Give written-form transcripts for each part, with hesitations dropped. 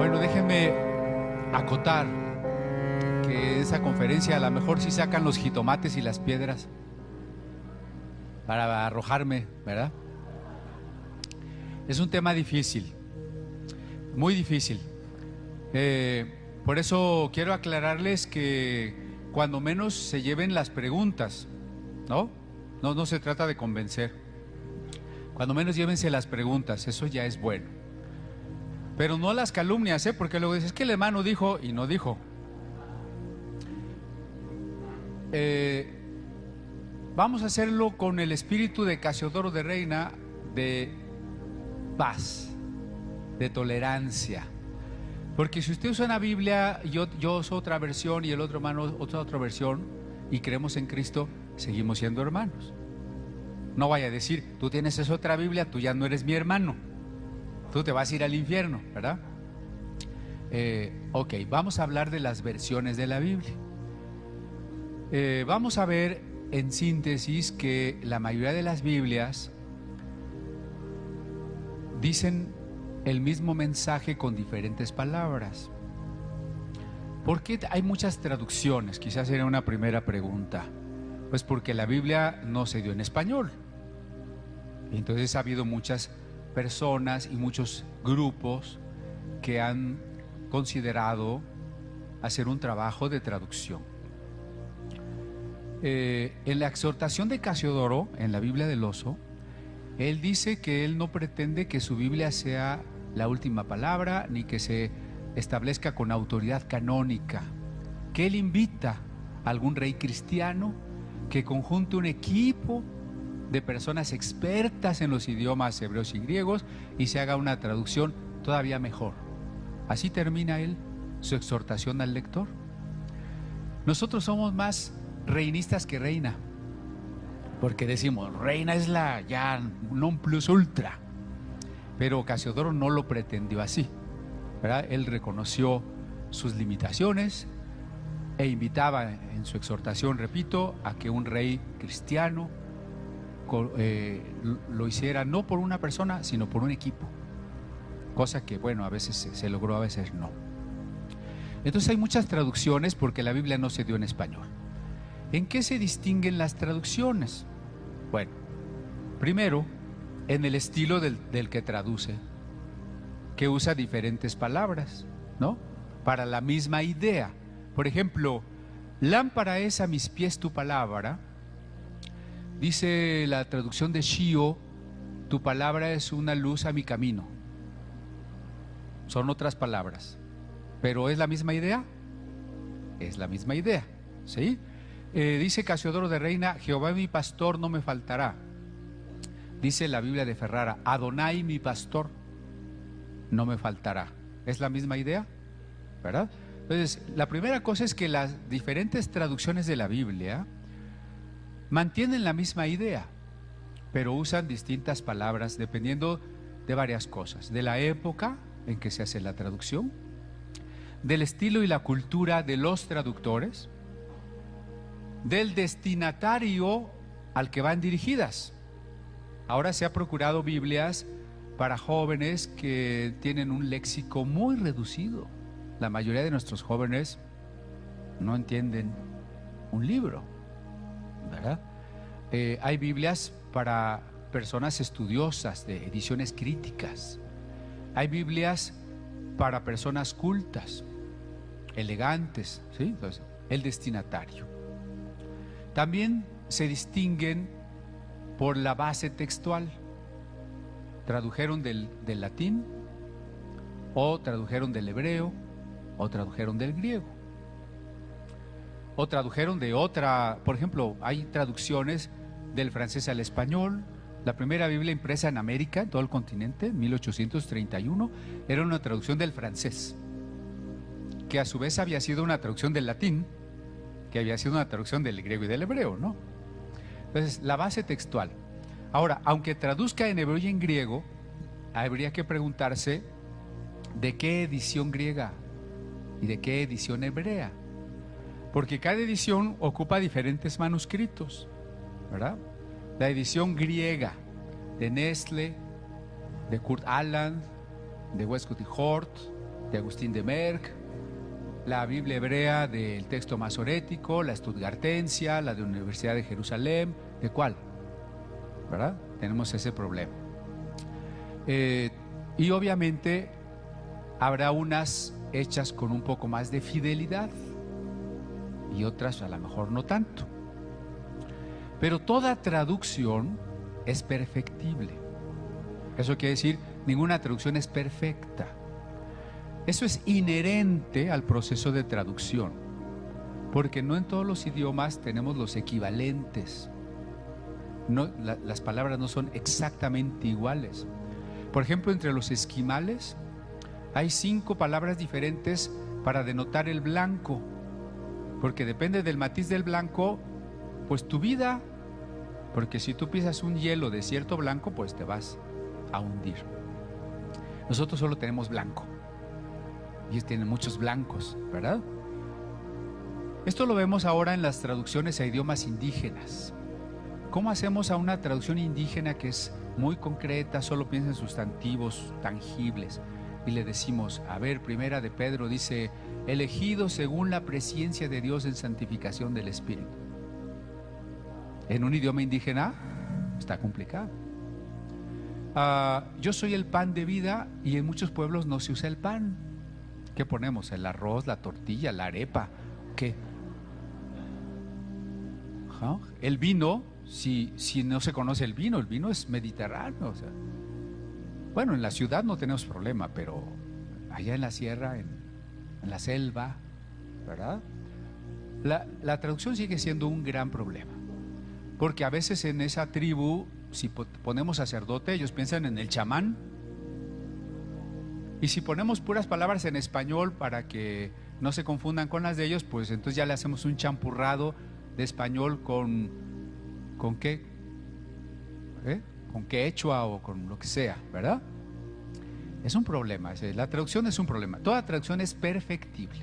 Bueno, déjenme acotar que esa conferencia a lo mejor sí sacan los jitomates y las piedras para arrojarme, ¿verdad? Es un tema difícil, muy difícil. Por eso quiero aclararles que cuando menos se lleven las preguntas, ¿no? No se trata de convencer. Cuando menos llévense las preguntas, eso ya es bueno. Pero no las calumnias, porque luego dices, es que el hermano dijo y no dijo. Vamos a hacerlo con el espíritu de Casiodoro de Reina, de paz, de tolerancia. Porque si usted usa una Biblia, yo uso otra versión y el otro hermano otra versión, y creemos en Cristo, seguimos siendo hermanos. No vaya a decir, tú tienes esa otra Biblia, tú ya no eres mi hermano, tú te vas a ir al infierno, ¿verdad? Ok, vamos a hablar de las versiones de la Biblia. Vamos a ver en síntesis que la mayoría de las Biblias dicen el mismo mensaje con diferentes palabras. ¿Por qué hay muchas traducciones? Quizás sería una primera pregunta. Pues porque la Biblia no se dio en español. Entonces ha habido muchas personas y muchos grupos que han considerado hacer un trabajo de traducción. En la exhortación de Casiodoro, en la Biblia del Oso, él dice que él no pretende que su Biblia sea la última palabra, ni que se establezca con autoridad canónica, que él invita a algún rey cristiano que conjunte un equipo de personas expertas en los idiomas hebreos y griegos y se haga una traducción todavía mejor. Así termina él su exhortación al lector. Nosotros somos más reinistas que reina, porque decimos, reina es la ya non plus ultra, pero Casiodoro no lo pretendió así, ¿verdad? Él reconoció sus limitaciones e invitaba en su exhortación, repito, a que un rey cristiano lo hiciera no por una persona, sino por un equipo, cosa que, bueno, a veces se logró, a veces no. Entonces hay muchas traducciones porque la Biblia no se dio en español. ¿En qué se distinguen las traducciones? Bueno, primero, en el estilo del que traduce, que usa diferentes palabras, ¿no? Para la misma idea. Por ejemplo, lámpara es a mis pies tu palabra. Dice la traducción de Shio, tu palabra es una luz a mi camino. Son otras palabras, pero ¿es la misma idea? Es la misma idea, ¿sí? Dice Casiodoro de Reina, Jehová mi pastor, no me faltará. Dice la Biblia de Ferrara, Adonai mi pastor, no me faltará. ¿Es la misma idea? ¿Verdad? Entonces, la primera cosa es que las diferentes traducciones de la Biblia mantienen la misma idea, pero usan distintas palabras dependiendo de varias cosas. De la época en que se hace la traducción, del estilo y la cultura de los traductores, del destinatario al que van dirigidas. Ahora se ha procurado Biblias para jóvenes que tienen un léxico muy reducido. La mayoría de nuestros jóvenes no entienden un libro, ¿verdad? Hay Biblias para personas estudiosas de ediciones críticas. Hay Biblias para personas cultas, elegantes, ¿sí? Entonces, el destinatario. También se distinguen por la base textual. Tradujeron del latín, o tradujeron del hebreo, o tradujeron del griego, o tradujeron de otra. Por ejemplo, hay traducciones del francés al español. La primera Biblia impresa en América, en todo el continente, en 1831, era una traducción del francés, que a su vez había sido una traducción del latín, que había sido una traducción del griego y del hebreo, ¿no? Entonces, la base textual. Ahora, aunque traduzca en hebreo y en griego, habría que preguntarse de qué edición griega y de qué edición hebrea, porque cada edición ocupa diferentes manuscritos, ¿verdad? La edición griega de Nestle, de Kurt Aland, de Westcott y Hort, de Agustín de Merck, la Biblia hebrea del texto masorético, la Stuttgartensia, la de la Universidad de Jerusalén. ¿De cuál? ¿Verdad? Tenemos ese problema. Y obviamente habrá unas hechas con un poco más de fidelidad y otras a lo mejor no tanto. Pero toda traducción es perfectible. Eso quiere decir, ninguna traducción es perfecta. Eso es inherente al proceso de traducción, porque no en todos los idiomas tenemos los equivalentes. No, las palabras no son exactamente iguales. Por ejemplo, entre los esquimales hay 5 palabras diferentes para denotar el blanco, porque depende del matiz del blanco, pues tu vida, porque si tú pisas un hielo de cierto blanco, pues te vas a hundir. Nosotros solo tenemos blanco, ellos tienen muchos blancos, ¿verdad? Esto lo vemos ahora en las traducciones a idiomas indígenas. ¿Cómo hacemos a una traducción indígena que es muy concreta, solo piensa en sustantivos tangibles? Y le decimos, a ver, Primera de Pedro dice, elegido según la presciencia de Dios en santificación del Espíritu. En un idioma indígena está complicado. Yo soy el pan de vida, y en muchos pueblos no se usa el pan. ¿Qué ponemos? El arroz, la tortilla, la arepa. ¿Qué? El vino, si no se conoce el vino es mediterráneo. O sea, bueno, en la ciudad no tenemos problema, pero allá en la sierra, en la selva, ¿verdad? La traducción sigue siendo un gran problema, porque a veces en esa tribu, si ponemos sacerdote, ellos piensan en el chamán, y si ponemos puras palabras en español para que no se confundan con las de ellos, pues entonces ya le hacemos un champurrado de español con qué, con quechua o con lo que sea, ¿verdad? Es un problema, la traducción es un problema. Toda traducción es perfectible.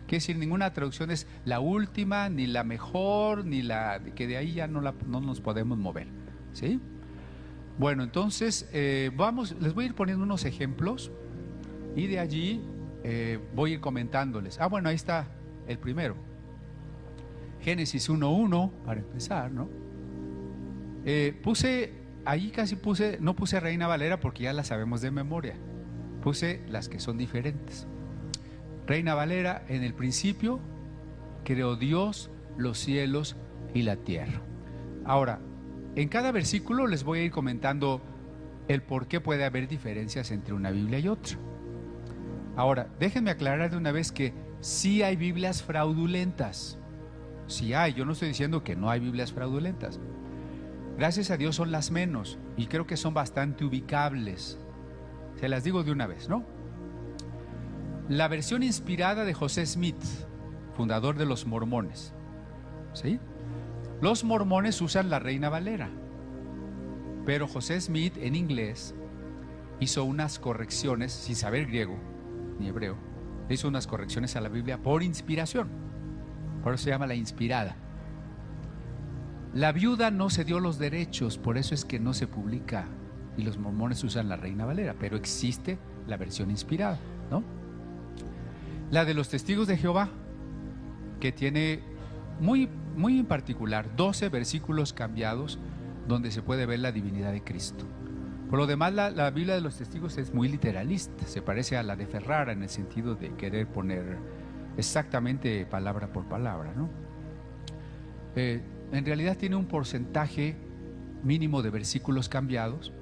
Quiere decir, ninguna traducción es la última, ni la mejor, ni la que de ahí ya no nos podemos mover, ¿sí? Bueno, entonces les voy a ir poniendo unos ejemplos y de allí voy a ir comentándoles. Bueno, ahí está el primero. Génesis 1:1, para empezar, ¿no? No puse Reina Valera porque ya la sabemos de memoria. Puse las que son diferentes. Reina Valera, en el principio creó Dios los cielos y la tierra. Ahora, en cada versículo les voy a ir comentando el por qué puede haber diferencias entre una Biblia y otra. Ahora, déjenme aclarar de una vez que sí hay Biblias fraudulentas. Sí hay, yo no estoy diciendo que no hay Biblias fraudulentas. Gracias a Dios son las menos, y creo que son bastante ubicables. Se las digo de una vez, ¿no? La versión inspirada de José Smith, fundador de los mormones, ¿sí? Los mormones usan la Reina Valera, pero José Smith en inglés hizo unas correcciones, sin saber griego ni hebreo, hizo unas correcciones a la Biblia por inspiración. Por eso se llama la inspirada. La viuda no se dio los derechos, por eso es que no se publica, y los mormones usan la Reina Valera, pero existe la versión inspirada, ¿no? La de los testigos de Jehová, que tiene muy en particular 12 versículos cambiados donde se puede ver la divinidad de Cristo. Por lo demás, la Biblia de los testigos es muy literalista, se parece a la de Ferrara en el sentido de querer poner exactamente palabra por palabra, ¿no? En realidad tiene un porcentaje mínimo de versículos cambiados,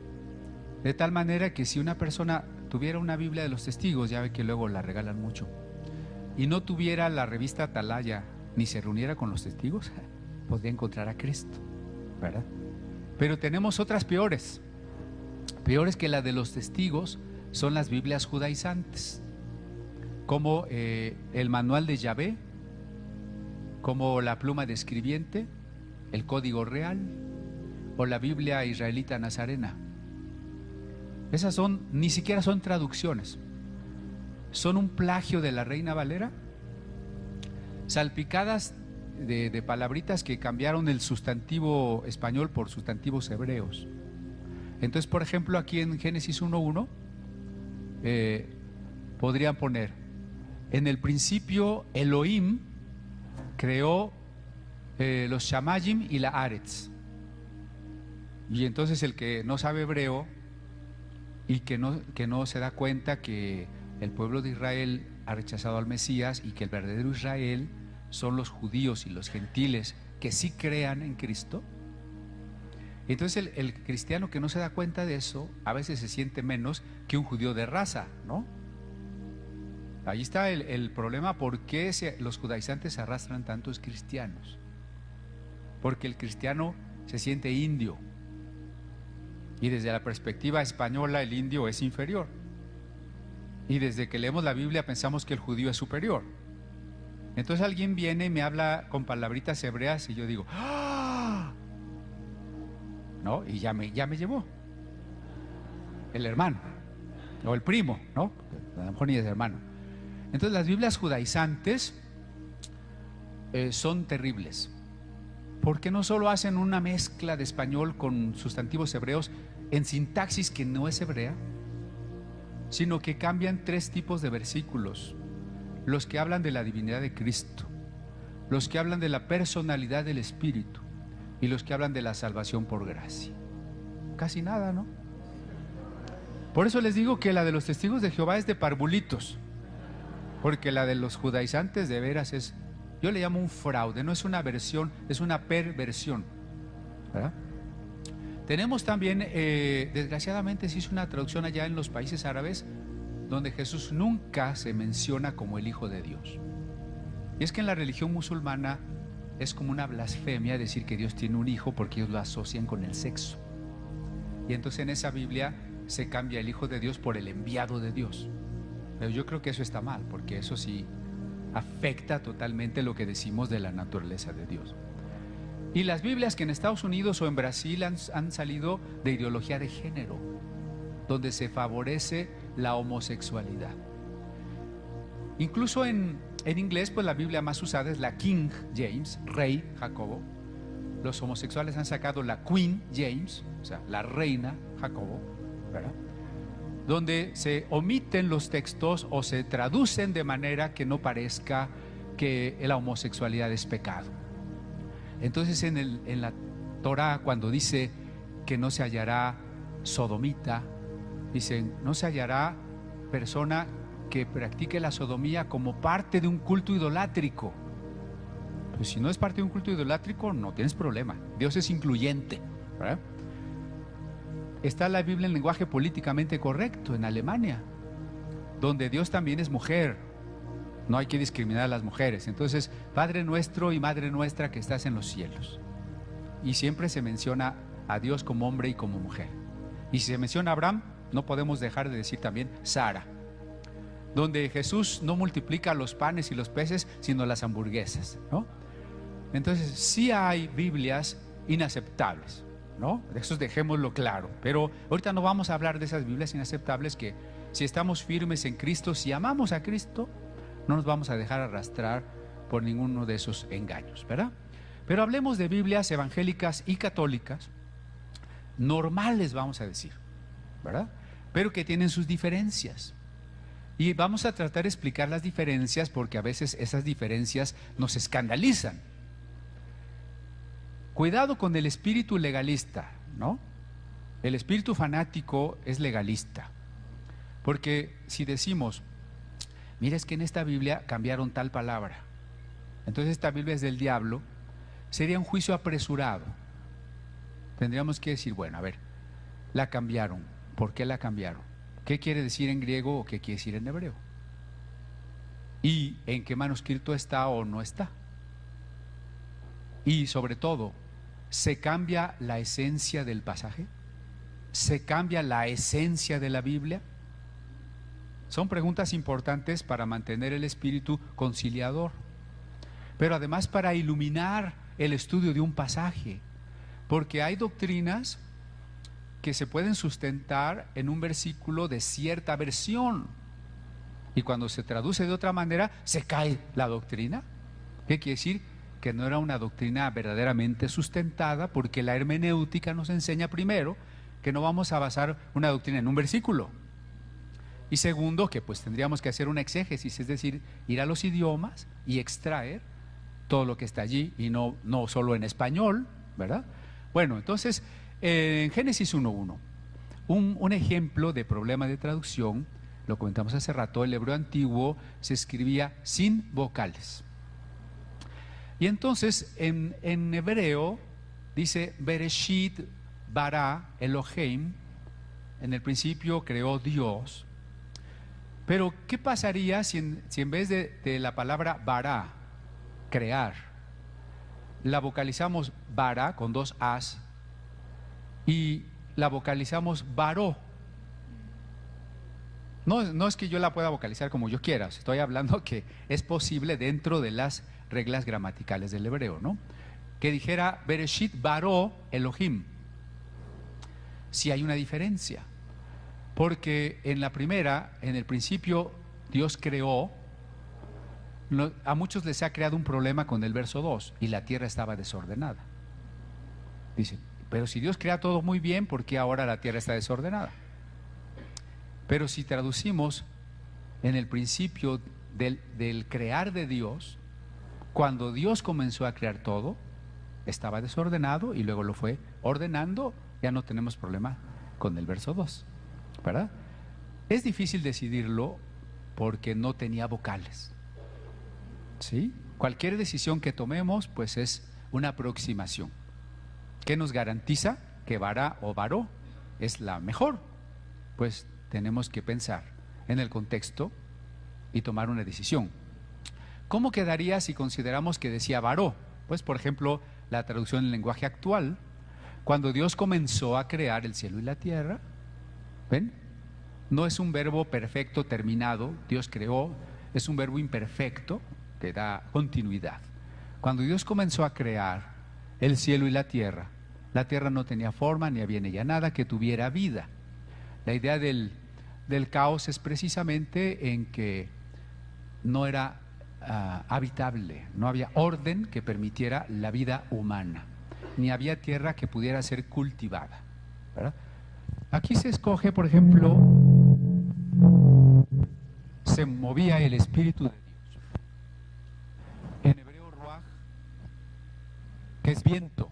de tal manera que si una persona tuviera una Biblia de los testigos, ya ve que luego la regalan mucho, y no tuviera la revista Atalaya, ni se reuniera con los testigos, podría encontrar a Cristo, ¿verdad? Pero tenemos otras peores que la de los testigos, son las Biblias judaizantes, como el manual de Yahvé, como la pluma de escribiente, el código real o la Biblia israelita nazarena. Esas ni siquiera son traducciones, son un plagio de la Reina Valera, salpicadas de palabritas que cambiaron el sustantivo español por sustantivos hebreos. Entonces, por ejemplo, aquí en Génesis 1:1, podrían poner: en el principio Elohim creó los Shamayim y la Aretz. Y entonces el que no sabe hebreo y que no se da cuenta que el pueblo de Israel ha rechazado al Mesías y que el verdadero Israel son los judíos y los gentiles que sí crean en Cristo. Entonces el cristiano que no se da cuenta de eso a veces se siente menos que un judío de raza, ¿no? Ahí está el problema. ¿Por qué los judaizantes arrastran tantos cristianos? Porque el cristiano se siente indio, y desde la perspectiva española el indio es inferior, y desde que leemos la Biblia pensamos que el judío es superior. Entonces alguien viene y me habla con palabritas hebreas y yo digo ¡ah! ¿No? Y ya me llevó el hermano o el primo, ¿no? A lo mejor ni es hermano. Entonces las Biblias judaizantes son terribles, porque no solo hacen una mezcla de español con sustantivos hebreos en sintaxis que no es hebrea, sino que cambian 3 tipos de versículos: los que hablan de la divinidad de Cristo, los que hablan de la personalidad del Espíritu y los que hablan de la salvación por gracia. Casi nada, ¿no? Por eso les digo que la de los testigos de Jehová es de parvulitos, porque la de los judaizantes de veras es, yo le llamo un fraude, no es una versión, es una perversión, ¿verdad? Tenemos también, desgraciadamente se hizo una traducción allá en los países árabes donde Jesús nunca se menciona como el Hijo de Dios. Y es que en la religión musulmana es como una blasfemia decir que Dios tiene un hijo, porque ellos lo asocian con el sexo. Y entonces en esa Biblia se cambia el Hijo de Dios por el enviado de Dios. Pero yo creo que eso está mal, porque eso sí afecta totalmente lo que decimos de la naturaleza de Dios. Y las Biblias que en Estados Unidos o en Brasil han salido de ideología de género, donde se favorece la homosexualidad. Incluso en inglés, pues la Biblia más usada es la King James, Rey Jacobo. Los homosexuales han sacado la Queen James, o sea, la Reina Jacobo, ¿verdad? Donde se omiten los textos o se traducen de manera que no parezca que la homosexualidad es pecado. Entonces en la Torah, cuando dice que no se hallará sodomita, dicen no se hallará persona que practique la sodomía como parte de un culto idolátrico. Pues si no es parte de un culto idolátrico, no tienes problema. Dios es incluyente, ¿verdad? Está la Biblia en lenguaje políticamente correcto en Alemania, donde Dios también es mujer. No hay que discriminar a las mujeres. Entonces, Padre nuestro y Madre nuestra que estás en los cielos. Y siempre se menciona a Dios como hombre y como mujer. Y si se menciona a Abraham, no podemos dejar de decir también Sara. Donde Jesús no multiplica los panes y los peces, sino las hamburguesas, ¿no? Entonces, sí hay Biblias inaceptables, ¿no? De eso dejémoslo claro. Pero ahorita no vamos a hablar de esas Biblias inaceptables, que si estamos firmes en Cristo, si amamos a Cristo, no nos vamos a dejar arrastrar por ninguno de esos engaños, ¿verdad? Pero hablemos de Biblias evangélicas y católicas, normales vamos a decir, ¿verdad? Pero que tienen sus diferencias. Y vamos a tratar de explicar las diferencias, porque a veces esas diferencias nos escandalizan. Cuidado con el espíritu legalista, ¿no? El espíritu fanático es legalista. Porque si decimos, mira, es que en esta Biblia cambiaron tal palabra, entonces esta Biblia es del diablo, sería un juicio apresurado. Tendríamos que decir, bueno, a ver, la cambiaron. ¿Por qué la cambiaron? ¿Qué quiere decir en griego o qué quiere decir en hebreo? ¿Y en qué manuscrito está o no está? Y sobre todo, ¿se cambia la esencia del pasaje? ¿Se cambia la esencia de la Biblia? Son preguntas importantes para mantener el espíritu conciliador, pero además para iluminar el estudio de un pasaje, porque hay doctrinas que se pueden sustentar en un versículo de cierta versión, y cuando se traduce de otra manera se cae la doctrina. ¿Qué quiere decir? Que no era una doctrina verdaderamente sustentada, porque la hermenéutica nos enseña primero que no vamos a basar una doctrina en un versículo. Y segundo, que pues tendríamos que hacer una exégesis, es decir, ir a los idiomas y extraer todo lo que está allí y no solo en español, ¿verdad? Bueno, entonces, en Génesis 1.1, un ejemplo de problema de traducción, lo comentamos hace rato, el hebreo antiguo se escribía sin vocales. Y entonces, en hebreo dice, Bereshit bara Elohim, en el principio creó Dios. Pero, ¿qué pasaría si en vez de la palabra bara, crear, la vocalizamos bara con dos as y la vocalizamos baró? No es que yo la pueda vocalizar como yo quiera, estoy hablando que es posible dentro de las reglas gramaticales del hebreo, ¿no? Que dijera Bereshit baró Elohim. Sí hay una diferencia, porque en la primera, en el principio, Dios creó. A muchos les ha creado un problema con el verso 2, y la tierra estaba desordenada. Dicen, pero si Dios crea todo muy bien, ¿por qué ahora la tierra está desordenada? Pero si traducimos en el principio del crear de Dios, cuando Dios comenzó a crear todo, estaba desordenado y luego lo fue ordenando, ya no tenemos problema con el verso 2, ¿verdad? Es difícil decidirlo porque no tenía vocales, ¿sí? Cualquier decisión que tomemos, pues es una aproximación. ¿Qué nos garantiza que vará o varó es la mejor? Pues tenemos que pensar en el contexto y tomar una decisión. ¿Cómo quedaría si consideramos que decía varó? Pues, por ejemplo, la traducción en lenguaje actual, cuando Dios comenzó a crear el cielo y la tierra, ¿ven? No es un verbo perfecto terminado, Dios creó, es un verbo imperfecto que da continuidad. Cuando Dios comenzó a crear el cielo y la tierra no tenía forma, ni había en ella nada que tuviera vida. La idea del caos es precisamente en que no era habitable, no había orden que permitiera la vida humana, ni había tierra que pudiera ser cultivada, ¿verdad? Aquí se escoge, por ejemplo, se movía el Espíritu de Dios. En hebreo, ruaj, que es viento.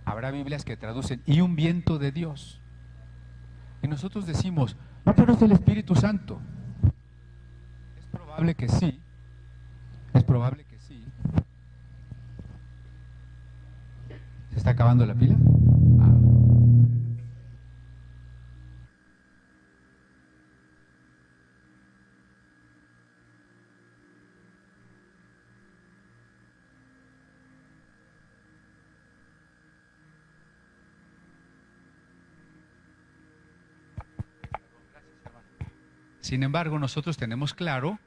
Habrá Biblias que traducen, y un viento de Dios. Y nosotros decimos, no, pero es el Espíritu Santo. Es probable que sí. Es probable que sí. ¿Se está acabando la pila? Sin embargo, nosotros tenemos claro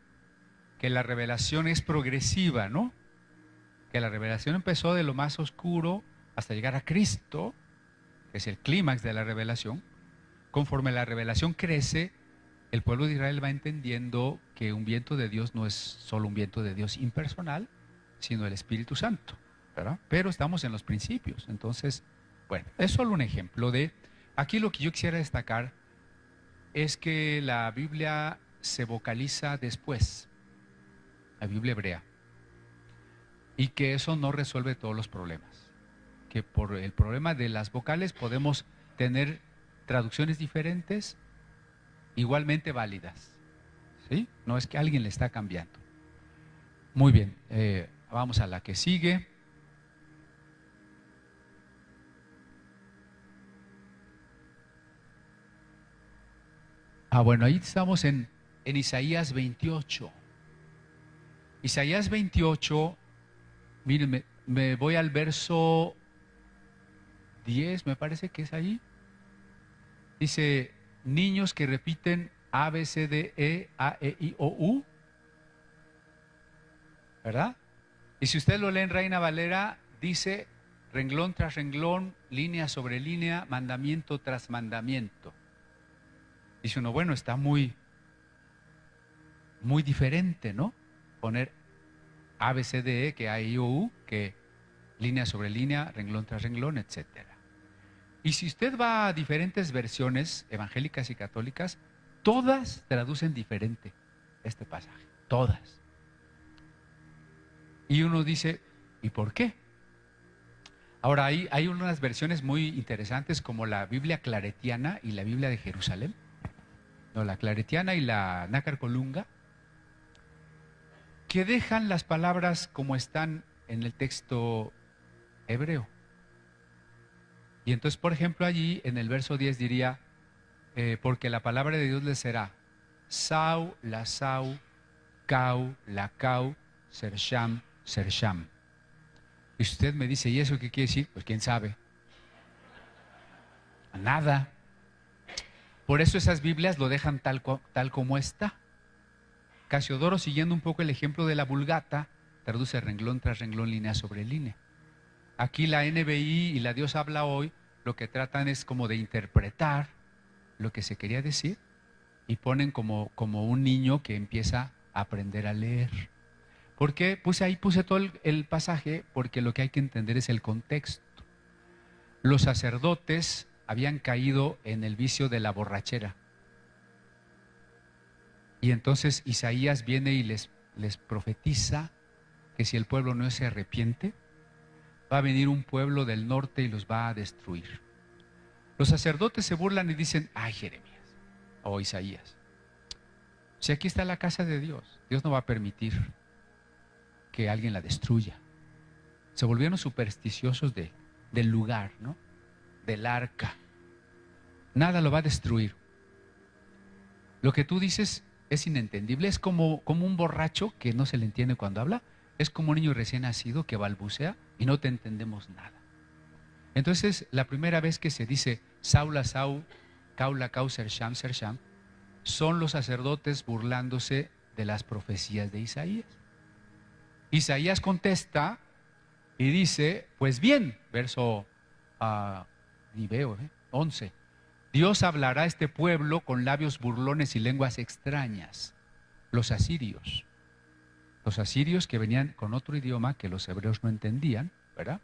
que la revelación es progresiva, ¿no? Que la revelación empezó de lo más oscuro hasta llegar a Cristo, que es el clímax de la revelación. Conforme la revelación crece, el pueblo de Israel va entendiendo que un viento de Dios no es solo un viento de Dios impersonal, sino el Espíritu Santo, ¿verdad? Pero estamos en los principios. Entonces, bueno, es solo un ejemplo de... Aquí lo que yo quisiera destacar es que la Biblia se vocaliza después, la Biblia hebrea, y que eso no resuelve todos los problemas, que por el problema de las vocales podemos tener traducciones diferentes igualmente válidas, ¿sí? No es que alguien le está cambiando. Muy bien, vamos a la que sigue. Bueno, ahí estamos en Isaías 28. Isaías 28, miren, me voy al verso 10, me parece que es ahí. Dice, niños que repiten A, B, C, D, E, A, E, I, O, U, ¿verdad? Y si usted lo lee en Reina Valera, dice renglón tras renglón, línea sobre línea, mandamiento tras mandamiento. Dice uno, bueno, está muy diferente, ¿no? Poner A, B, C, D, E, que A, I, O, U, que línea sobre línea, renglón tras renglón, etcétera. Y si usted va a diferentes versiones evangélicas y católicas, todas traducen diferente este pasaje, todas. Y uno dice, ¿y por qué? Ahora, hay unas versiones muy interesantes como la Biblia claretiana y la Biblia de Jerusalén. No, la claretiana y la Nácar Colunga, que dejan las palabras como están en el texto hebreo. Y entonces, por ejemplo, allí en el verso 10 diría, porque la palabra de Dios les será Sau, la Sau, Kau, la Kau, Sersham, Sersham. Y si usted me dice, ¿y eso qué quiere decir? Pues quién sabe. Nada. Por eso esas Biblias lo dejan tal como está. Casiodoro, siguiendo un poco el ejemplo de la Vulgata, traduce renglón tras renglón, línea sobre línea. Aquí la NBI y la Dios habla hoy, lo que tratan es como de interpretar lo que se quería decir y ponen como un niño que empieza a aprender a leer. ¿Por qué? Puse todo el pasaje porque lo que hay que entender es el contexto. Los sacerdotes habían caído en el vicio de la borrachera. Y entonces Isaías viene y les profetiza que si el pueblo no se arrepiente, va a venir un pueblo del norte y los va a destruir. Los sacerdotes se burlan y dicen, ay, Jeremías o Isaías, si aquí está la casa de Dios, Dios no va a permitir que alguien la destruya. Se volvieron supersticiosos del lugar, ¿no? Del arca. Nada lo va a destruir. Lo que tú dices es inentendible, es como un borracho que no se le entiende cuando habla, es como un niño recién nacido que balbucea y no te entendemos nada. Entonces, la primera vez que se dice Saula, Sau, Kaula, Kau, Sersham, Sersham, son los sacerdotes burlándose de las profecías de Isaías. Isaías contesta y dice, pues bien, verso 11, Dios hablará a este pueblo con labios burlones y lenguas extrañas, los asirios que venían con otro idioma que los hebreos no entendían, ¿verdad?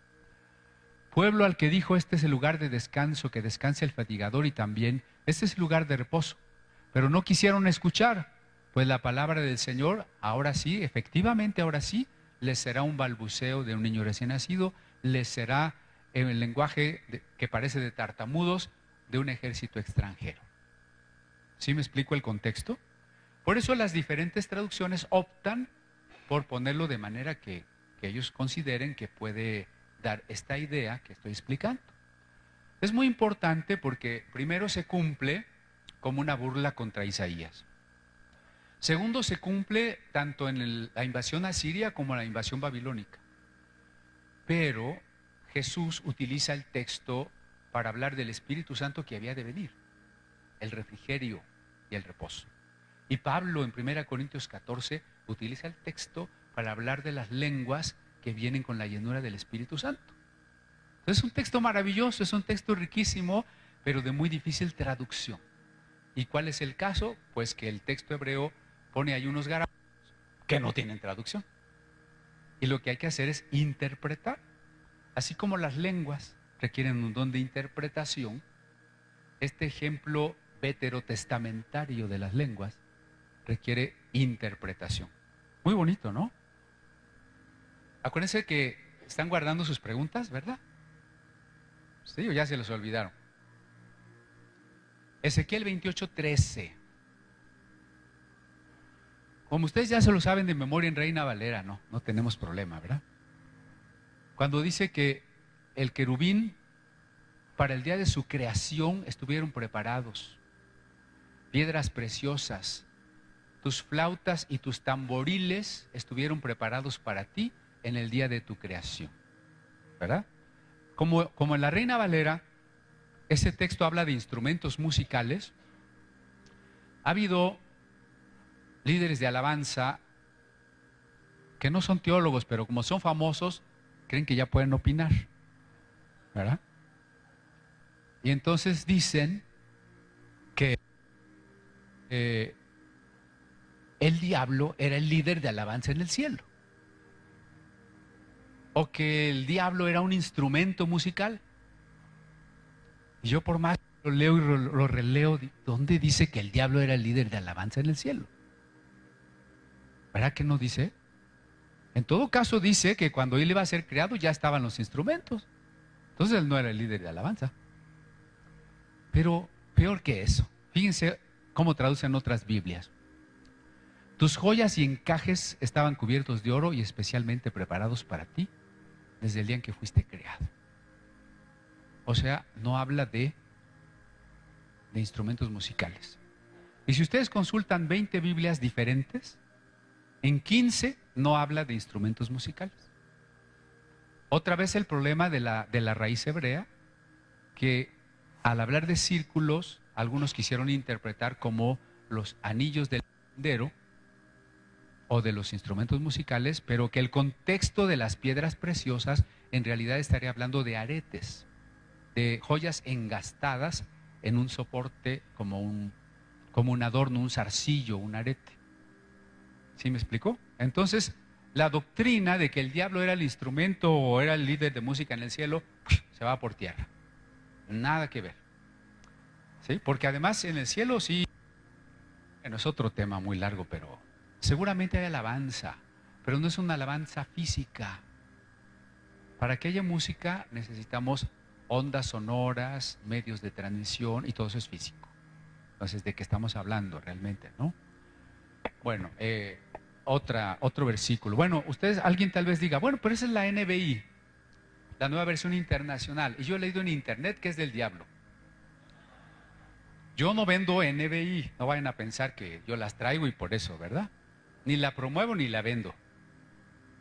Pueblo al que dijo, este es el lugar de descanso, que descanse el fatigador, y también este es el lugar de reposo, pero no quisieron escuchar, pues la palabra del Señor, ahora sí, efectivamente ahora sí, les será un balbuceo de un niño recién nacido, les será el lenguaje que parece de tartamudos de un ejército extranjero. ¿Sí me explico el contexto? Por eso las diferentes traducciones optan por ponerlo de manera que ellos consideren que puede dar esta idea que estoy explicando. Es muy importante porque primero se cumple como una burla contra Isaías. Segundo, se cumple tanto en la invasión asiria como en la invasión babilónica. Pero Jesús utiliza el texto para hablar del Espíritu Santo que había de venir, el refrigerio y el reposo. Y Pablo en 1 Corintios 14 utiliza el texto para hablar de las lenguas que vienen con la llenura del Espíritu Santo. Entonces es un texto maravilloso, es un texto riquísimo, pero de muy difícil traducción. ¿Y cuál es el caso? Pues que el texto hebreo pone ahí unos garabatos que no tienen traducción. Y lo que hay que hacer es interpretar. Así como las lenguas requieren un don de interpretación, este ejemplo veterotestamentario de las lenguas requiere interpretación. Muy bonito, ¿no? Acuérdense que están guardando sus preguntas, ¿verdad? Sí, o ya se los olvidaron. Ezequiel 28:13. Como ustedes ya se lo saben de memoria en Reina Valera, no tenemos problema, ¿verdad? Cuando dice que el querubín para el día de su creación estuvieron preparados, piedras preciosas, tus flautas y tus tamboriles estuvieron preparados para ti en el día de tu creación, ¿verdad? Como en la Reina Valera, ese texto habla de instrumentos musicales. Ha habido líderes de alabanza que no son teólogos, pero como son famosos, creen que ya pueden opinar, ¿verdad? Y entonces dicen que el diablo era el líder de alabanza en el cielo, o que el diablo era un instrumento musical. Y yo, por más lo leo y lo releo. ¿Dónde dice que el diablo era el líder de alabanza en el cielo? ¿Verdad que no dice? En todo caso dice que cuando él iba a ser creado ya estaban los instrumentos. Entonces él no era el líder de alabanza. Pero peor que eso, fíjense cómo traducen otras Biblias. Tus joyas y encajes estaban cubiertos de oro y especialmente preparados para ti desde el día en que fuiste creado. O sea, no habla de instrumentos musicales. Y si ustedes consultan 20 Biblias diferentes, en 15 no habla de instrumentos musicales. Otra vez el problema de la raíz hebrea, que al hablar de círculos, algunos quisieron interpretar como los anillos del sendero o de los instrumentos musicales, pero que el contexto de las piedras preciosas en realidad estaría hablando de aretes, de joyas engastadas en un soporte como un adorno, un zarcillo, un arete. ¿Sí me explicó? Entonces, la doctrina de que el diablo era el instrumento o era el líder de música en el cielo, se va por tierra. Nada que ver. ¿Sí? Porque además en el cielo sí, bueno, es otro tema muy largo, pero seguramente hay alabanza, pero no es una alabanza física. Para que haya música necesitamos ondas sonoras, medios de transmisión y todo eso es físico. Entonces, ¿de qué estamos hablando realmente, no? Bueno, otro versículo. Bueno, alguien tal vez diga, bueno, pero esa es la NBI, la nueva versión internacional. Y yo he leído en internet que es del diablo. Yo no vendo NBI, no vayan a pensar que yo las traigo y por eso, ¿verdad? Ni la promuevo ni la vendo.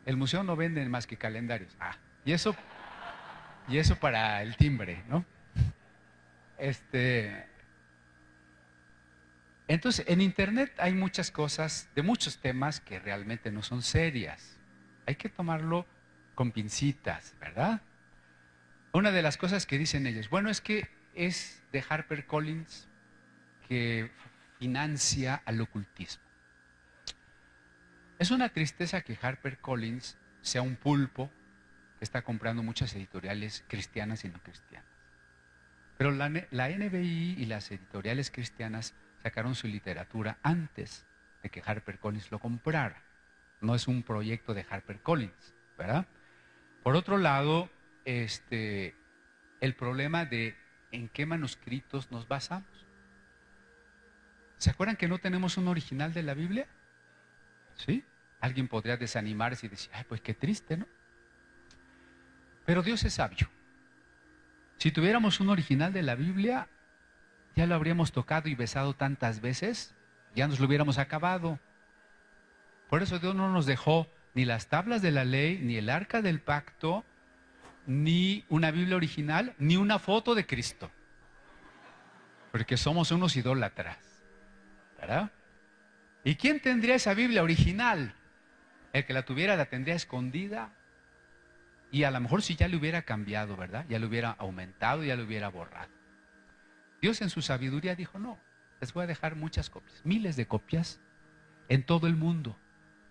El museo no vende más que calendarios. Y eso para el timbre, ¿no? Entonces, en internet hay muchas cosas, de muchos temas que realmente no son serias. Hay que tomarlo con pincitas, ¿verdad? Una de las cosas que dicen ellos, bueno, es que es de HarperCollins que financia al ocultismo. Es una tristeza que HarperCollins sea un pulpo que está comprando muchas editoriales cristianas y no cristianas. Pero la NBI y las editoriales cristianas sacaron su literatura antes de que HarperCollins lo comprara. No es un proyecto de HarperCollins, ¿verdad? Por otro lado, el problema de en qué manuscritos nos basamos. ¿Se acuerdan que no tenemos un original de la Biblia? ¿Sí? Alguien podría desanimarse y decir, ay, pues qué triste, ¿no? Pero Dios es sabio. Si tuviéramos un original de la Biblia, ya lo habríamos tocado y besado tantas veces, ya nos lo hubiéramos acabado. Por eso Dios no nos dejó ni las tablas de la ley, ni el arca del pacto, ni una Biblia original, ni una foto de Cristo. Porque somos unos idólatras, ¿verdad? ¿Y quién tendría esa Biblia original? El que la tuviera la tendría escondida. Y a lo mejor si ya le hubiera cambiado, ¿verdad? Ya le hubiera aumentado, ya le hubiera borrado. Dios en su sabiduría dijo, no, les voy a dejar muchas copias, miles de copias en todo el mundo,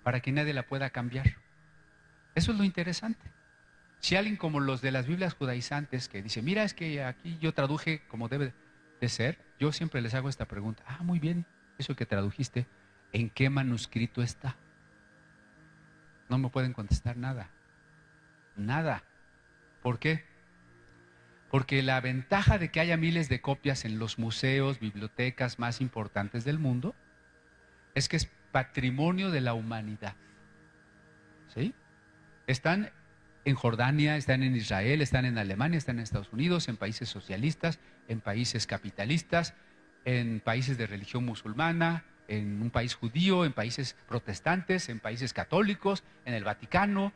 para que nadie la pueda cambiar. Eso es lo interesante. Si alguien como los de las Biblias judaizantes que dice, mira, es que aquí yo traduje como debe de ser, yo siempre les hago esta pregunta, muy bien, eso que tradujiste, ¿en qué manuscrito está? No me pueden contestar nada. Nada. ¿Por qué? Porque la ventaja de que haya miles de copias en los museos, bibliotecas más importantes del mundo, es que es patrimonio de la humanidad. ¿Sí? Están en Jordania, están en Israel, están en Alemania, están en Estados Unidos, en países socialistas, en países capitalistas, en países de religión musulmana, en un país judío, en países protestantes, en países católicos, en el Vaticano.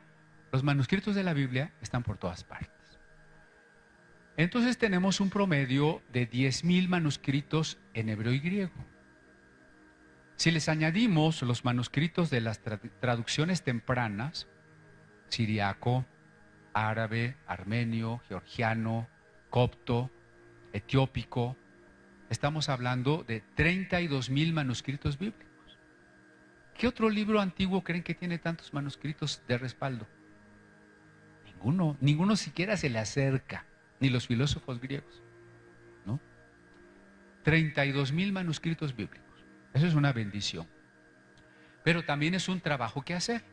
Los manuscritos de la Biblia están por todas partes. Entonces tenemos un promedio de 10,000 manuscritos en hebreo y griego. Si les añadimos los manuscritos de las traducciones tempranas, siriaco, árabe, armenio, georgiano, copto, etiópico, estamos hablando de 32,000 manuscritos bíblicos. ¿Qué otro libro antiguo creen que tiene tantos manuscritos de respaldo? Ninguno siquiera se le acerca, ni los filósofos griegos, ¿no? 32,000 manuscritos bíblicos. Eso es una bendición. Pero también es un trabajo que hacer.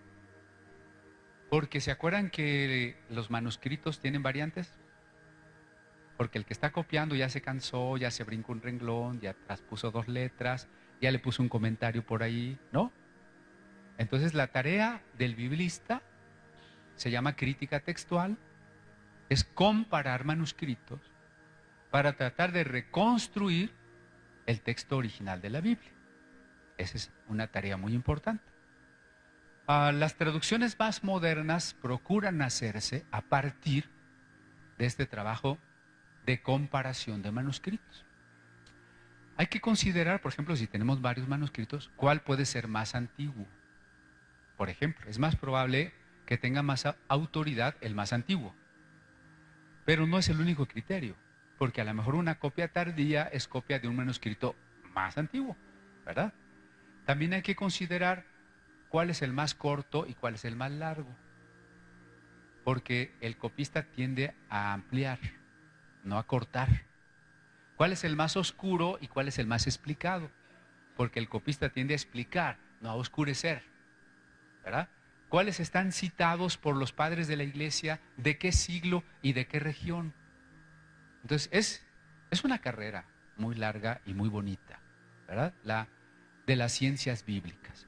Porque ¿se acuerdan que los manuscritos tienen variantes? Porque el que está copiando ya se cansó, ya se brincó un renglón, ya traspuso 2 letras, ya le puso un comentario por ahí, ¿no? Entonces la tarea del biblista se llama crítica textual, es comparar manuscritos para tratar de reconstruir el texto original de la Biblia. Esa es una tarea muy importante. Las traducciones más modernas procuran hacerse a partir de este trabajo de comparación de manuscritos. Hay que considerar, por ejemplo, si tenemos varios manuscritos, cuál puede ser más antiguo. Por ejemplo, es más probable que tenga más autoridad el más antiguo. Pero no es el único criterio, porque a lo mejor una copia tardía es copia de un manuscrito más antiguo, ¿verdad? También hay que considerar cuál es el más corto y cuál es el más largo, porque el copista tiende a ampliar, no a cortar. ¿Cuál es el más oscuro y cuál es el más explicado? Porque el copista tiende a explicar, no a oscurecer, ¿verdad? ¿Cuáles están citados por los padres de la iglesia? ¿De qué siglo y de qué región? Entonces es una carrera muy larga y muy bonita, ¿verdad? De las ciencias bíblicas.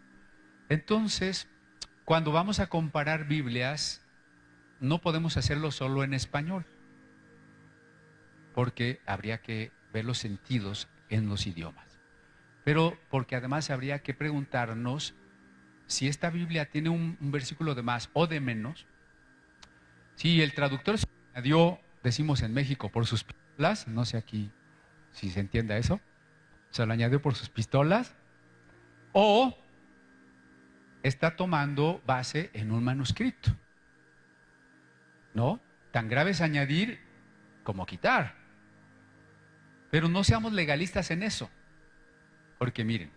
Entonces, cuando vamos a comparar Biblias, no podemos hacerlo solo en español, porque habría que ver los sentidos en los idiomas. Pero porque además habría que preguntarnos si esta Biblia tiene un versículo de más o de menos. Si el traductor se lo añadió, decimos en México, por sus pistolas, no sé aquí si se entienda eso, se lo añadió por sus pistolas, o está tomando base en un manuscrito. ¿No? Tan grave es añadir como quitar. Pero no seamos legalistas en eso. Porque miren,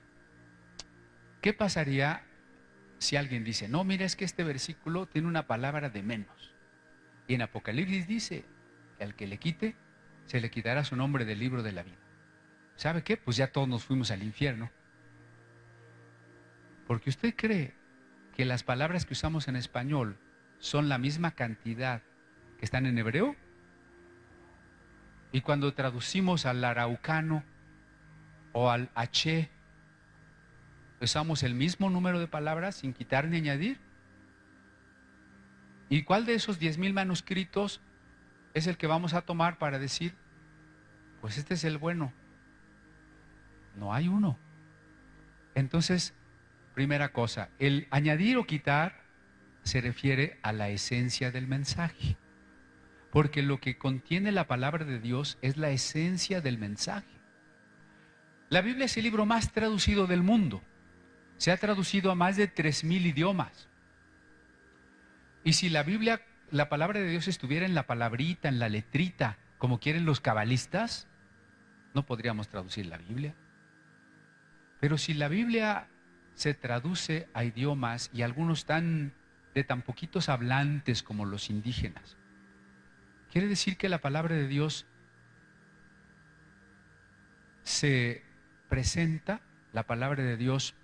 ¿qué pasaría si alguien dice, no, mira, es que este versículo tiene una palabra de menos? Y en Apocalipsis dice, al que le quite, se le quitará su nombre del libro de la vida. ¿Sabe qué? Pues ya todos nos fuimos al infierno. Porque usted cree que las palabras que usamos en español son la misma cantidad que están en hebreo. Y cuando traducimos al araucano o al H, usamos el mismo número de palabras sin quitar ni añadir. ¿Y cuál de esos 10,000 manuscritos es el que vamos a tomar para decir, pues este es el bueno? No hay uno. Entonces, primera cosa, el añadir o quitar se refiere a la esencia del mensaje. Porque lo que contiene la palabra de Dios es la esencia del mensaje. La Biblia es el libro más traducido del mundo. Se ha traducido a más de 3,000 idiomas. Y si la Biblia, la palabra de Dios estuviera en la palabrita, en la letrita, como quieren los cabalistas, no podríamos traducir la Biblia. Pero si la Biblia se traduce a idiomas y algunos de tan poquitos hablantes como los indígenas, quiere decir que la palabra de Dios se presenta, la palabra de Dios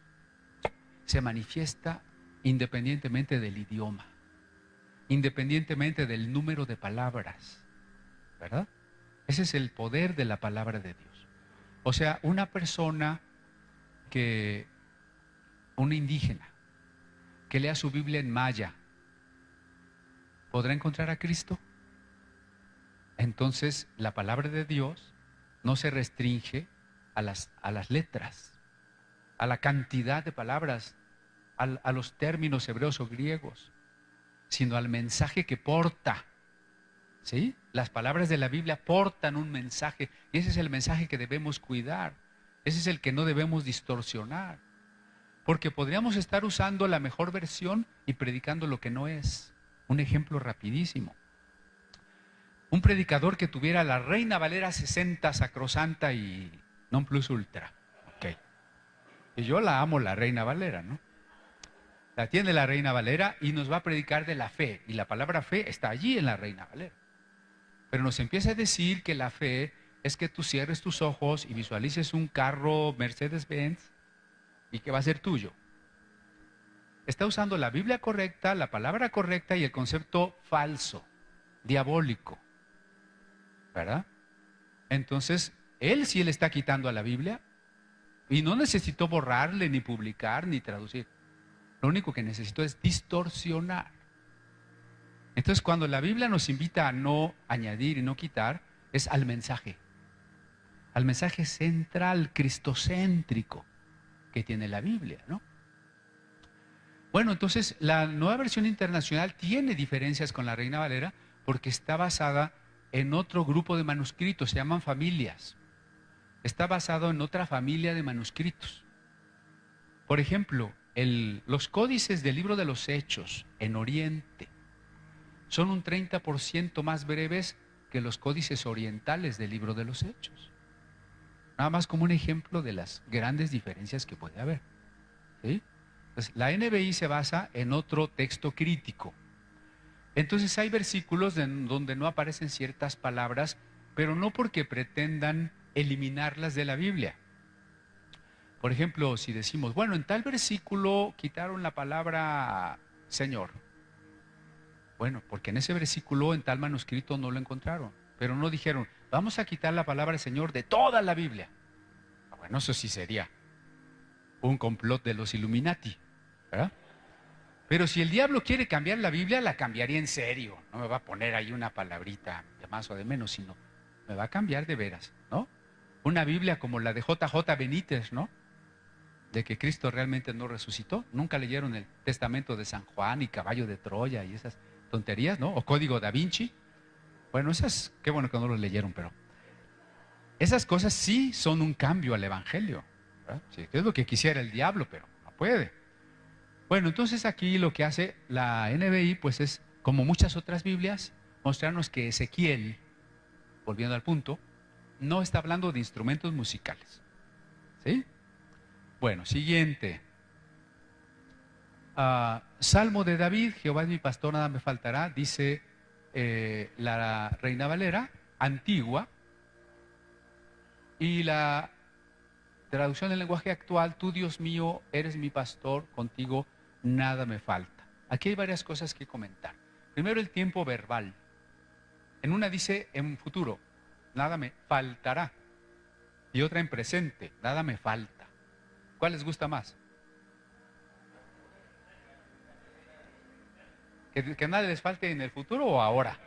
se manifiesta independientemente del idioma, independientemente del número de palabras, ¿verdad? Ese es el poder de la palabra de Dios. O sea, una persona un indígena que lea su Biblia en maya, ¿podrá encontrar a Cristo? Entonces, la palabra de Dios no se restringe a las letras, a la cantidad de palabras, a los términos hebreos o griegos, sino al mensaje que porta. ¿Sí? Las palabras de la Biblia portan un mensaje, y ese es el mensaje que debemos cuidar. Ese es el que no debemos distorsionar. Porque podríamos estar usando la mejor versión y predicando lo que no es. Un ejemplo rapidísimo. Un predicador que tuviera la Reina Valera 60 sacrosanta y non plus ultra. Ok. Y yo la amo, la Reina Valera, ¿no? La tiene la Reina Valera y nos va a predicar de la fe. Y la palabra fe está allí en la Reina Valera. Pero nos empieza a decir que la fe es que tú cierres tus ojos y visualices un carro Mercedes-Benz y que va a ser tuyo. Está usando la Biblia correcta, la palabra correcta y el concepto falso, diabólico, ¿verdad? Entonces, él sí le está quitando a la Biblia y no necesitó borrarle, ni publicar, ni traducir. Lo único que necesitó es distorsionar. Entonces, cuando la Biblia nos invita a no añadir y no quitar, es al mensaje central, cristocéntrico que tiene la Biblia, ¿no? Bueno, entonces la Nueva Versión Internacional tiene diferencias con la Reina Valera porque está basada en otro grupo de manuscritos, se llaman familias. Está basado en otra familia de manuscritos. Por ejemplo, los códices del libro de los Hechos en Oriente son un 30% más breves que los códices orientales del libro de los Hechos. Nada más como un ejemplo de las grandes diferencias que puede haber, ¿sí? Entonces, la NBI se basa en otro texto crítico. Entonces hay versículos donde no aparecen ciertas palabras, pero no porque pretendan eliminarlas de la Biblia. Por ejemplo, si decimos, bueno, en tal versículo quitaron la palabra Señor. Bueno, porque en ese versículo, en tal manuscrito no lo encontraron. Pero no dijeron, vamos a quitar la palabra Señor de toda la Biblia. Bueno, eso sí sería un complot de los Illuminati, ¿verdad? Pero si el diablo quiere cambiar la Biblia, la cambiaría en serio. No me va a poner ahí una palabrita de más o de menos, sino me va a cambiar de veras, ¿no? Una Biblia como la de JJ Benítez, ¿no? De que Cristo realmente no resucitó. Nunca leyeron el Testamento de San Juan y Caballo de Troya y esas tonterías, ¿no? O Código da Vinci. Bueno, esas, qué bueno que no lo leyeron, pero esas cosas sí son un cambio al Evangelio, ¿verdad? Sí, es lo que quisiera el diablo, pero no puede. Bueno, entonces aquí lo que hace la NBI, pues es, como muchas otras Biblias, mostrarnos que Ezequiel, volviendo al punto, no está hablando de instrumentos musicales, ¿sí? Bueno, siguiente. Salmo de David, Jehová es mi pastor, nada me faltará, dice la Reina Valera, antigua, y la traducción del lenguaje actual, tú Dios mío, eres mi pastor, contigo nada me falta. Aquí hay varias cosas que comentar. Primero, el tiempo verbal. En una dice en futuro, nada me faltará. Y otra en presente, nada me falta. ¿Cuál les gusta más? ¿Que nada les falte en el futuro o ahora?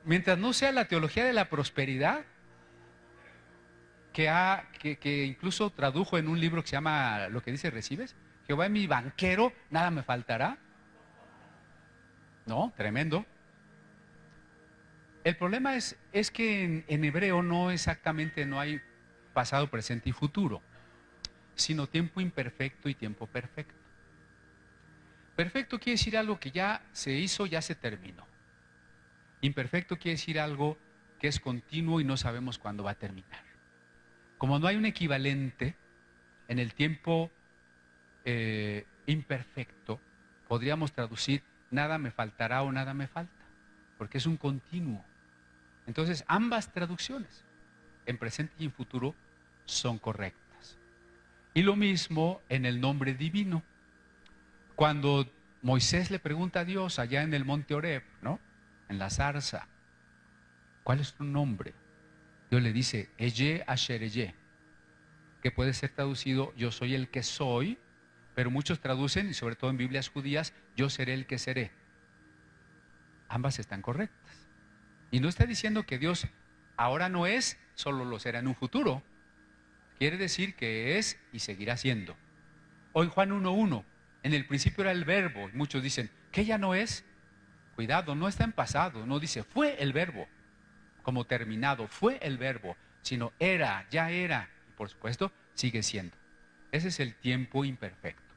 Mientras no sea la teología de la prosperidad, que incluso tradujo en un libro que se llama Lo que dice recibes, Jehová es mi banquero, nada me faltará. No, tremendo. El problema es que en hebreo no exactamente no hay pasado, presente y futuro, sino tiempo imperfecto y tiempo perfecto. Perfecto quiere decir algo que ya se hizo, ya se terminó. Imperfecto quiere decir algo que es continuo y no sabemos cuándo va a terminar. Como no hay un equivalente en el tiempo imperfecto, podríamos traducir nada me faltará o nada me falta, porque es un continuo. Entonces, ambas traducciones, en presente y en futuro, son correctas. Y lo mismo en el nombre divino. Cuando Moisés le pregunta a Dios allá en el monte Horeb, ¿no? En la zarza, ¿cuál es tu nombre? Dios le dice, Eye Asher Eye, que puede ser traducido, yo soy el que soy, pero muchos traducen, y sobre todo en Biblias judías, yo seré el que seré. Ambas están correctas. Y no está diciendo que Dios ahora no es, solo lo será en un futuro. Quiere decir que es y seguirá siendo. O en Juan 1:1, en el principio era el verbo, y muchos dicen, ¿qué ya no es? Cuidado, no está en pasado, no dice, fue el verbo, como terminado, fue el verbo, sino era, ya era, y por supuesto, sigue siendo. Ese es el tiempo imperfecto.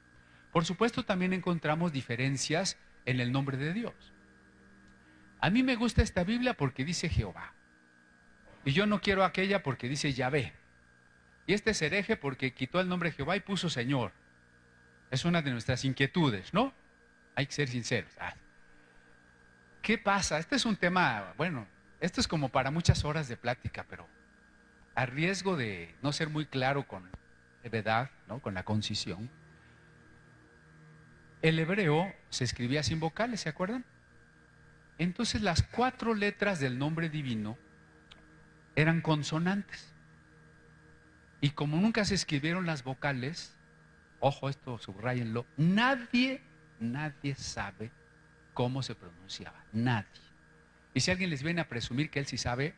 Por supuesto, también encontramos diferencias en el nombre de Dios. A mí me gusta esta Biblia porque dice Jehová, y yo no quiero aquella porque dice Yahvé, y este es hereje porque quitó el nombre Jehová y puso Señor. Es una de nuestras inquietudes, ¿no? Hay que ser sinceros. ¿Qué pasa? Este es un tema, bueno, Esto es como para muchas horas de plática, pero a riesgo de no ser muy claro con brevedad, ¿no? Con la concisión, el hebreo se escribía sin vocales, ¿se acuerdan? Entonces las 4 letras del nombre divino eran consonantes. Y como nunca se escribieron las vocales, ojo, esto subrayenlo, nadie sabe cómo se pronunciaba, nadie. Y si alguien les viene a presumir que él sí sabe,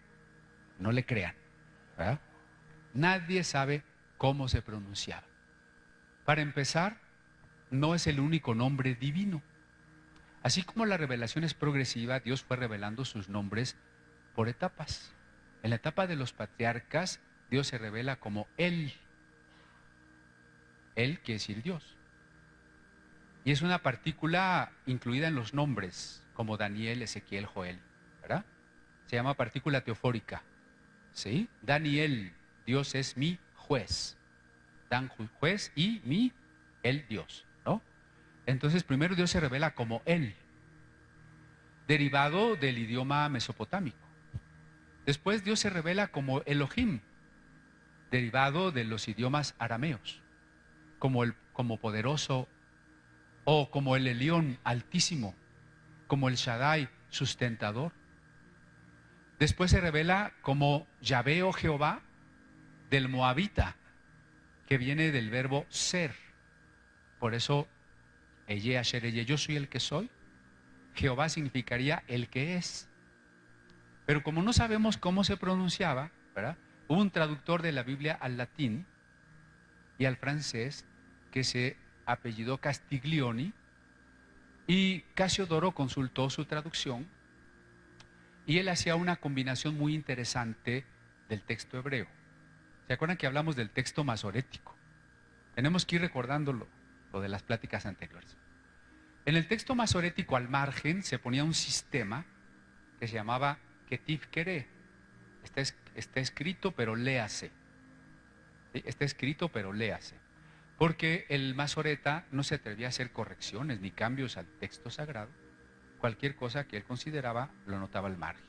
no le crean, ¿verdad? Nadie sabe cómo se pronunciaba. Para empezar, no es el único nombre divino. Así como la revelación es progresiva, Dios fue revelando sus nombres por etapas. En la etapa de los patriarcas, Dios se revela como Él. Él quiere decir Dios. Y es una partícula incluida en los nombres, como Daniel, Ezequiel, Joel, ¿verdad? Se llama partícula teofórica, ¿sí? Daniel, Dios es mi juez. Dan juez y mi, el Dios, ¿no? Entonces primero Dios se revela como Él, derivado del idioma mesopotámico. Después Dios se revela como Elohim, derivado de los idiomas arameos, como poderoso, o como el Elión altísimo, como el Shaddai sustentador. Después se revela como Yahvé o Jehová del moabita, que viene del verbo ser. Por eso, Eye Asher Eye, yo soy el que soy. Jehová significaría el que es. Pero como no sabemos cómo se pronunciaba, ¿verdad? Hubo un traductor de la Biblia al latín y al francés que se apellidó Castiglioni, y Casiodoro consultó su traducción y él hacía una combinación muy interesante del texto hebreo. ¿Se acuerdan que hablamos del texto masorético? Tenemos que ir recordándolo, lo de las pláticas anteriores. En el texto masorético, al margen, se ponía un sistema que se llamaba Ketiv Kere. Está escrito, pero léase. ¿Sí? Está escrito, pero léase. Porque el masoreta no se atrevía a hacer correcciones ni cambios al texto sagrado. Cualquier cosa que él consideraba lo anotaba al margen.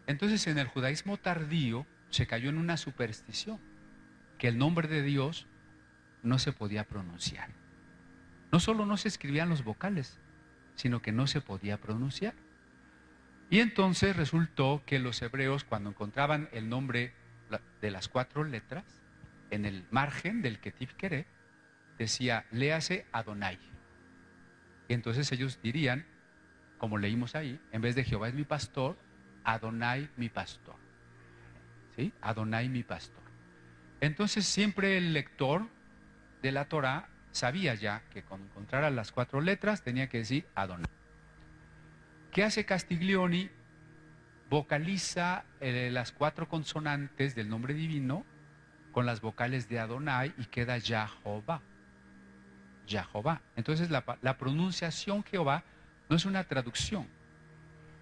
Entonces, en el judaísmo tardío se cayó en una superstición, que el nombre de Dios no se podía pronunciar. No solo no se escribían los vocales, sino que no se podía pronunciar. Y entonces resultó que los hebreos, cuando encontraban el nombre de las 4 letras, en el margen del Ketiv Kere, decía, léase Adonai. Y entonces ellos dirían, como leímos ahí, en vez de Jehová es mi pastor, Adonai mi pastor. ¿Sí? Adonai mi pastor. Entonces siempre el lector de la Torah sabía ya que cuando encontrara las 4 letras tenía que decir Adonai. ¿Qué hace Castiglioni? Vocaliza las 4 consonantes del nombre divino con las vocales de Adonai y queda Yahová. Yahová. Entonces la pronunciación Jehová no es una traducción,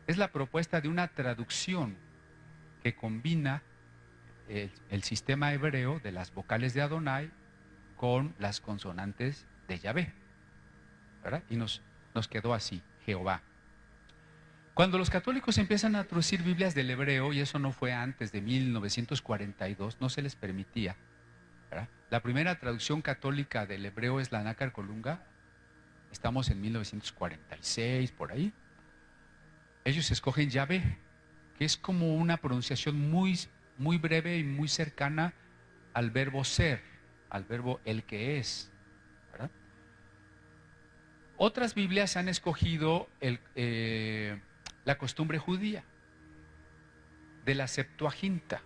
es la propuesta de una traducción que combina el sistema hebreo de las vocales de Adonai con las consonantes de Yahvé, ¿verdad? Y nos quedó así, Jehová. Cuando los católicos empiezan a traducir Biblias del hebreo, y eso no fue antes de 1942, no se les permitía, ¿verdad? La primera traducción católica del hebreo es la Nácar Colunga, estamos en 1946, por ahí. Ellos escogen Yahvé, que es como una pronunciación muy breve y muy cercana al verbo ser, al verbo el que es, ¿verdad? Otras Biblias han escogido la costumbre judía de la Septuaginta,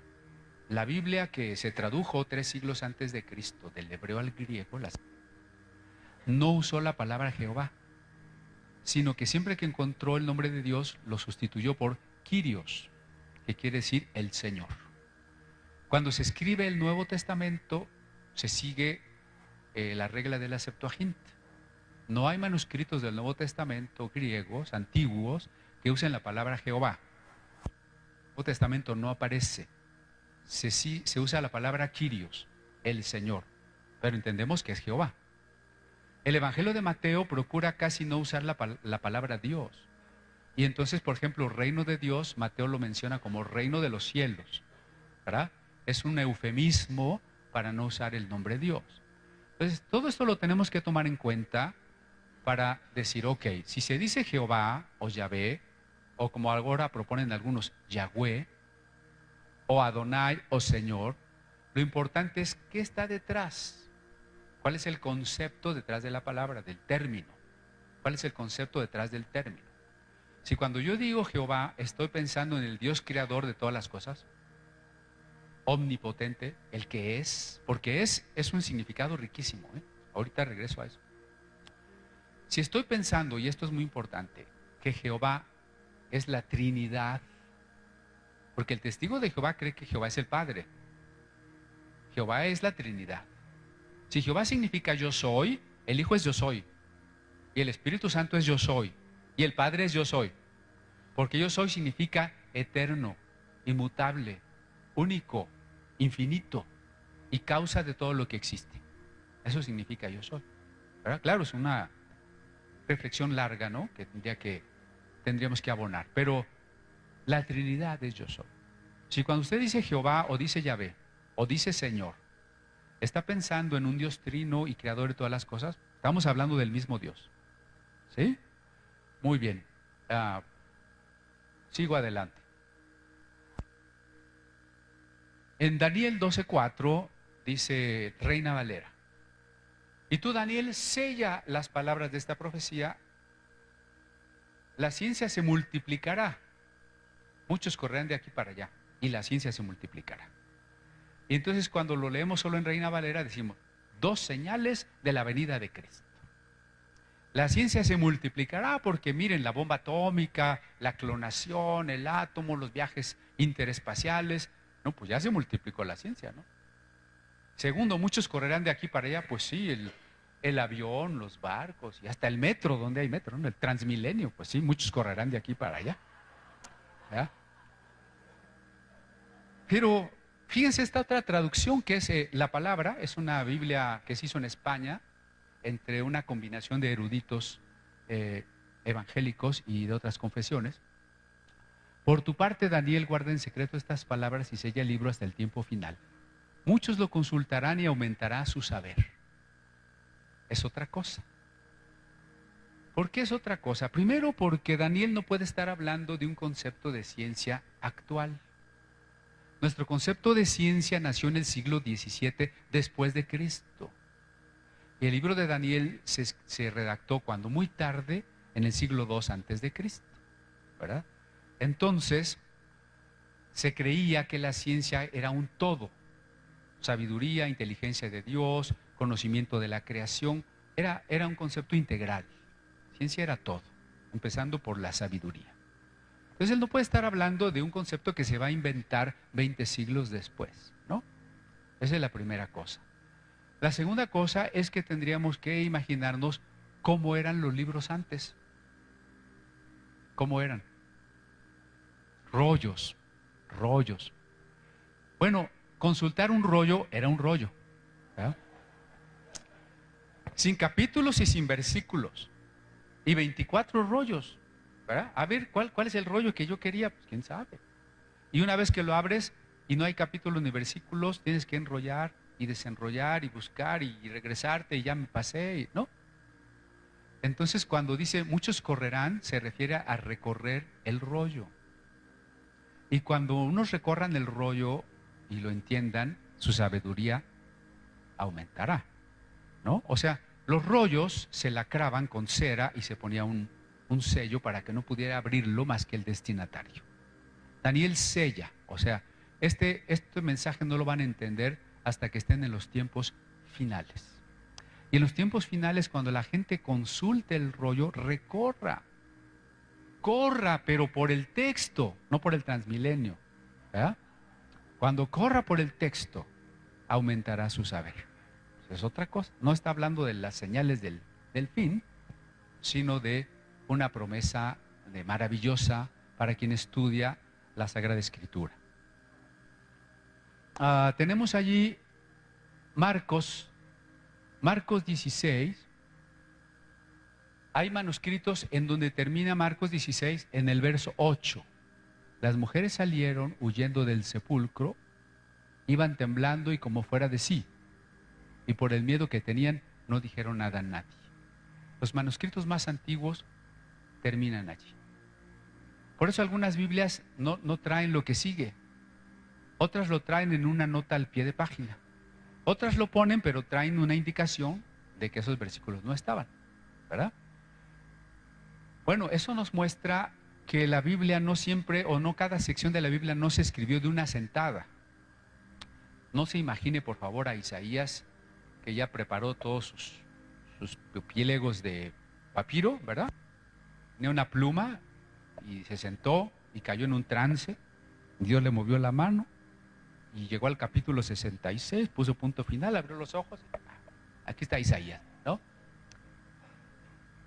la Biblia que se tradujo 3 siglos antes de Cristo, del hebreo al griego, no usó la palabra Jehová, sino que siempre que encontró el nombre de Dios lo sustituyó por Kyrios, que quiere decir el Señor. Cuando se escribe el Nuevo Testamento, se sigue la regla de la Septuaginta. No hay manuscritos del Nuevo Testamento griegos, antiguos, que usen la palabra Jehová. En el Nuevo Testamento no aparece. Se usa la palabra Kyrios, el Señor, pero entendemos que es Jehová. El Evangelio de Mateo procura casi no usar la palabra Dios. Y entonces, por ejemplo, reino de Dios, Mateo lo menciona como reino de los cielos, ¿verdad? Es un eufemismo para no usar el nombre Dios. Entonces, todo esto lo tenemos que tomar en cuenta para decir, ok, si se dice Jehová o Yahvé, o como ahora proponen algunos, Yahweh, o Adonai o Señor, lo importante es qué está detrás. ¿Cuál es el concepto detrás de la palabra, del término? ¿Cuál es el concepto detrás del término? Si cuando yo digo Jehová, estoy pensando en el Dios creador de todas las cosas, omnipotente, el que es, porque es un significado riquísimo, ¿eh? Ahorita regreso a eso. Si estoy pensando, y esto es muy importante, que Jehová es la Trinidad, porque el testigo de Jehová cree que Jehová es el Padre. Jehová es la Trinidad. Si Jehová significa yo soy, el Hijo es yo soy, y el Espíritu Santo es yo soy, y el Padre es yo soy, porque yo soy significa eterno, inmutable, único, infinito y causa de todo lo que existe. Eso significa yo soy, ¿verdad? Claro, es una reflexión larga, ¿no? Que tendríamos que abonar, pero la Trinidad es yo soy. Si cuando usted dice Jehová o dice Yahvé o dice Señor, está pensando en un Dios trino y creador de todas las cosas, estamos hablando del mismo Dios. ¿Sí? Muy bien. Sigo adelante. En Daniel 12:4 dice Reina Valera: y tú, Daniel, sella las palabras de esta profecía. La ciencia se multiplicará. Muchos correrán de aquí para allá y la ciencia se multiplicará. Y entonces cuando lo leemos solo en Reina Valera decimos 2 señales de la venida de Cristo. La ciencia se multiplicará porque miren la bomba atómica, la clonación, el átomo, los viajes interespaciales. No, pues ya se multiplicó la ciencia, ¿no? Segundo, muchos correrán de aquí para allá, pues sí, el avión, los barcos y hasta el metro, donde hay metro, ¿no? El Transmilenio, pues sí, muchos correrán de aquí para allá. ¿Ya? Pero fíjense esta otra traducción que es la palabra, es una Biblia que se hizo en España entre una combinación de eruditos evangélicos y de otras confesiones. Por tu parte, Daniel, guarda en secreto estas palabras y sella el libro hasta el tiempo final. Muchos lo consultarán y aumentará su saber. Es otra cosa. ¿Por qué es otra cosa? Primero, porque Daniel no puede estar hablando de un concepto de ciencia actual. Nuestro concepto de ciencia nació en el siglo XVII después de Cristo. Y el libro de Daniel se redactó cuando muy tarde, en el siglo II antes de Cristo, ¿verdad? Entonces, se creía que la ciencia era un todo. Sabiduría, inteligencia de Dios, conocimiento de la creación, era un concepto integral. Ciencia era todo, empezando por la sabiduría. Entonces él no puede estar hablando de un concepto que se va a inventar 20 siglos después, ¿no? Esa es la primera cosa. La segunda cosa es que tendríamos que imaginarnos cómo eran los libros antes. ¿Cómo eran? Rollos. Bueno, consultar un rollo era un rollo, ¿verdad? Sin capítulos y sin versículos. Y 24 rollos, ¿verdad? A ver, ¿cuál es el rollo que yo quería? Pues quién sabe. Y una vez que lo abres y no hay capítulos ni versículos, tienes que enrollar y desenrollar y buscar y regresarte y ya me pasé, ¿no? Entonces cuando dice muchos correrán, se refiere a recorrer el rollo. Y cuando unos recorran el rollo y lo entiendan, su sabiduría aumentará, ¿no? O sea, los rollos se lacraban con cera y se ponía un sello para que no pudiera abrirlo más que el destinatario. Daniel sella, o sea, este mensaje no lo van a entender hasta que estén en los tiempos finales. Y en los tiempos finales, cuando la gente consulte el rollo, corra, pero por el texto, no por el Transmilenio, ¿verdad? Cuando corra por el texto, aumentará su saber. Es otra cosa. No está hablando de las señales del fin, sino de una promesa maravillosa para quien estudia la Sagrada Escritura. Tenemos allí Marcos 16. Hay manuscritos en donde termina Marcos 16 en el verso 8. Las mujeres salieron huyendo del sepulcro, iban temblando y como fuera de sí, y por el miedo que tenían no dijeron nada a nadie. Los manuscritos más antiguos terminan allí. Por eso algunas Biblias no traen lo que sigue. Otras lo traen en una nota al pie de página. Otras lo ponen, pero traen una indicación de que esos versículos no estaban, ¿verdad? Bueno, eso nos muestra que la Biblia no siempre, o no cada sección de la Biblia no se escribió de una sentada. No se imagine, por favor, a Isaías, que ya preparó todos sus pliegos de papiro, ¿verdad? Tenía una pluma y se sentó y cayó en un trance. Dios le movió la mano y llegó al capítulo 66, puso punto final, abrió los ojos. Aquí está Isaías, ¿no?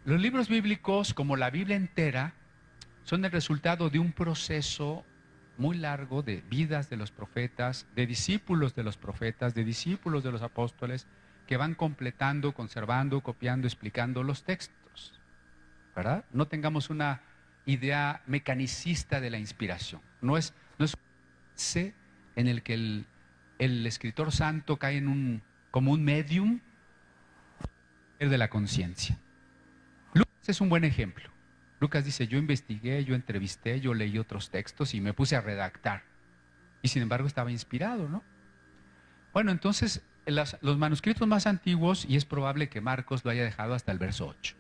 Los libros bíblicos, como la Biblia entera, son el resultado de un proceso muy largo de vidas de los profetas, de discípulos de los profetas, de discípulos de los apóstoles, que van completando, conservando, copiando, explicando los textos, ¿verdad? No tengamos una idea mecanicista de la inspiración. No es en el que el escritor santo cae como un medium de la conciencia. Lucas es un buen ejemplo. Lucas dice, yo investigué, yo entrevisté, yo leí otros textos y me puse a redactar. Y sin embargo estaba inspirado, ¿no? Bueno, entonces los manuscritos más antiguos, y es probable que Marcos lo haya dejado hasta el verso 8.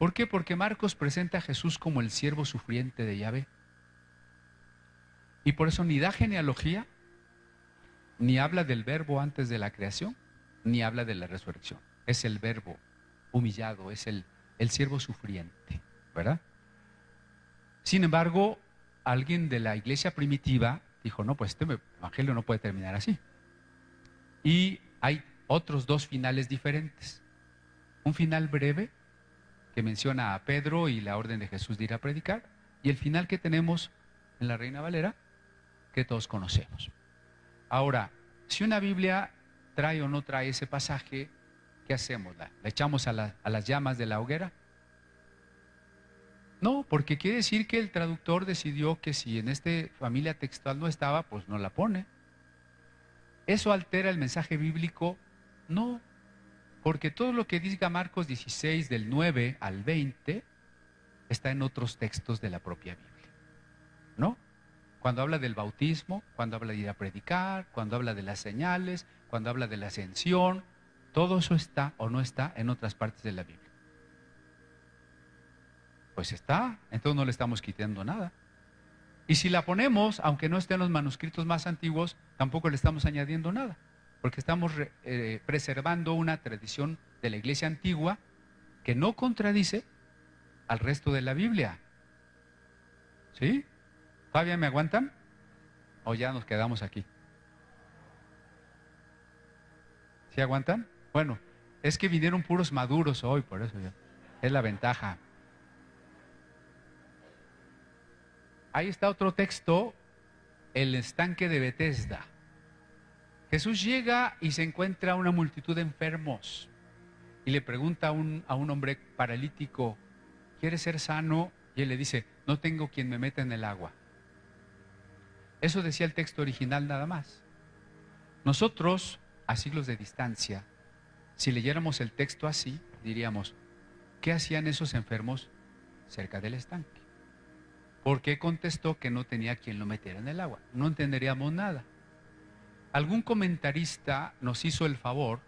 ¿Por qué? Porque Marcos presenta a Jesús como el siervo sufriente de Yahvé. Y por eso ni da genealogía, ni habla del verbo antes de la creación, ni habla de la resurrección. Es el verbo humillado, es el siervo sufriente, ¿verdad? Sin embargo, alguien de la iglesia primitiva dijo, no, pues este evangelio no puede terminar así. Y hay otros dos finales diferentes. Un final breve, que menciona a Pedro y la orden de Jesús de ir a predicar, y el final que tenemos en la Reina Valera, que todos conocemos. Ahora, si una Biblia trae o no trae ese pasaje, ¿qué hacemos? ¿La echamos a las llamas de la hoguera? No, porque quiere decir que el traductor decidió que si en esta familia textual no estaba, pues no la pone. ¿Eso altera el mensaje bíblico? No, porque todo lo que diga Marcos 16 del 9 al 20 está en otros textos de la propia Biblia, ¿no? Cuando habla del bautismo, cuando habla de ir a predicar, cuando habla de las señales, cuando habla de la ascensión, todo eso está o no está en otras partes de la Biblia. Pues está, entonces no le estamos quitando nada. Y si la ponemos, aunque no esté en los manuscritos más antiguos, tampoco le estamos añadiendo nada, porque estamos preservando una tradición de la iglesia antigua que no contradice al resto de la Biblia. ¿Sí? ¿Todavía me aguantan? ¿O ya nos quedamos aquí? ¿Sí aguantan? Bueno, es que vinieron puros maduros hoy, por eso ya. Es la ventaja. Ahí está otro texto, el estanque de Betesda. Jesús llega y se encuentra una multitud de enfermos y le pregunta a un hombre paralítico, ¿quieres ser sano? Y él le dice, no tengo quien me meta en el agua. Eso decía el texto original nada más. Nosotros, a siglos de distancia, si leyéramos el texto así, diríamos, ¿qué hacían esos enfermos cerca del estanque? ¿Por qué contestó que no tenía quien lo metiera en el agua? No entenderíamos nada. Algún comentarista nos hizo el favor,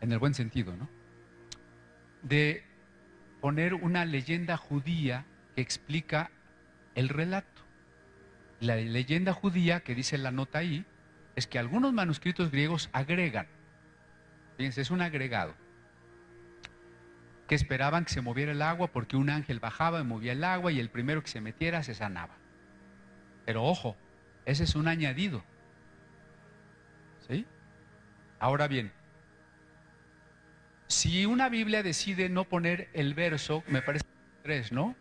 en el buen sentido, ¿no?, de poner una leyenda judía que explica el relato. La leyenda judía que dice la nota ahí es que algunos manuscritos griegos agregan, fíjense, es un agregado, que esperaban que se moviera el agua porque un ángel bajaba y movía el agua y el primero que se metiera se sanaba. Pero ojo, ese es un añadido. ¿Sí? Ahora bien, si una Biblia decide no poner el verso, me parece el 3, ¿no?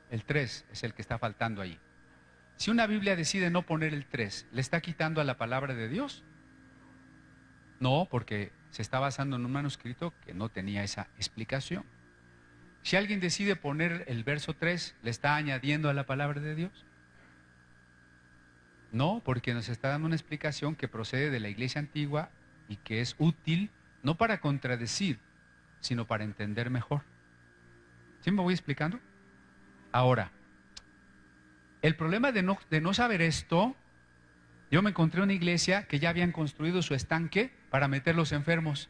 El 3 es el que está faltando ahí. Si una Biblia decide no poner el 3, ¿le está quitando a la palabra de Dios? No, porque se está basando en un manuscrito que no tenía esa explicación. Si alguien decide poner el verso 3, ¿le está añadiendo a la palabra de Dios? No, porque nos está dando una explicación que procede de la iglesia antigua y que es útil, no para contradecir, sino para entender mejor. ¿Sí me voy explicando? Ahora, el problema de no saber esto, yo me encontré una iglesia que ya habían construido su estanque para meter los enfermos.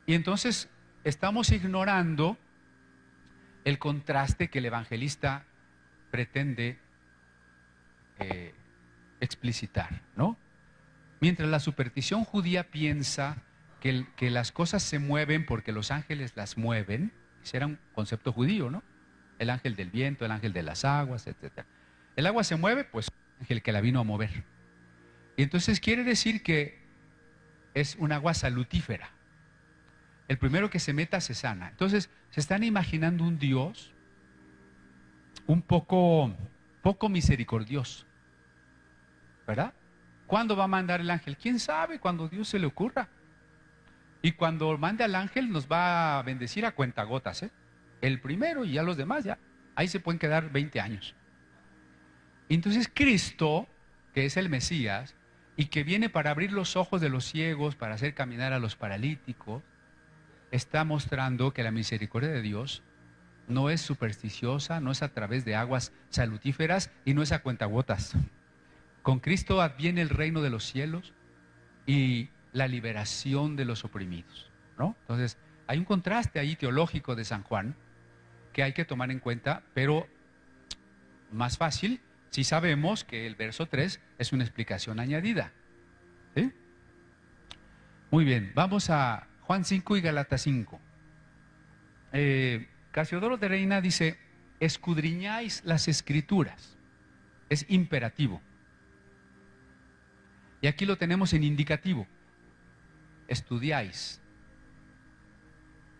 Y entonces estamos ignorando el contraste que el evangelista pretende explicitar, ¿no? Mientras la superstición judía piensa que las cosas se mueven porque los ángeles las mueven, ese era un concepto judío, ¿no? El ángel del viento, el ángel de las aguas, etc. El agua se mueve, pues el ángel que la vino a mover. Y entonces quiere decir que es un agua salutífera. El primero que se meta se sana. Entonces se están imaginando un Dios un poco misericordioso, ¿verdad? ¿Cuándo va a mandar el ángel? ¿Quién sabe? Cuando Dios se le ocurra. Y cuando mande al ángel nos va a bendecir a cuentagotas, ¿eh? El primero y ya los demás, ya. Ahí se pueden quedar 20 años. Entonces Cristo, que es el Mesías, y que viene para abrir los ojos de los ciegos, para hacer caminar a los paralíticos, está mostrando que la misericordia de Dios no es supersticiosa, no es a través de aguas salutíferas y no es a cuentagotas. Con Cristo adviene el reino de los cielos y la liberación de los oprimidos, ¿no? Entonces, hay un contraste ahí teológico de San Juan que hay que tomar en cuenta, pero más fácil si sabemos que el verso 3 es una explicación añadida, ¿sí? Muy bien, vamos a Juan 5 y Gálatas 5. Casiodoro de Reina dice, escudriñáis las escrituras. Es imperativo. Y aquí lo tenemos en indicativo. Estudiáis,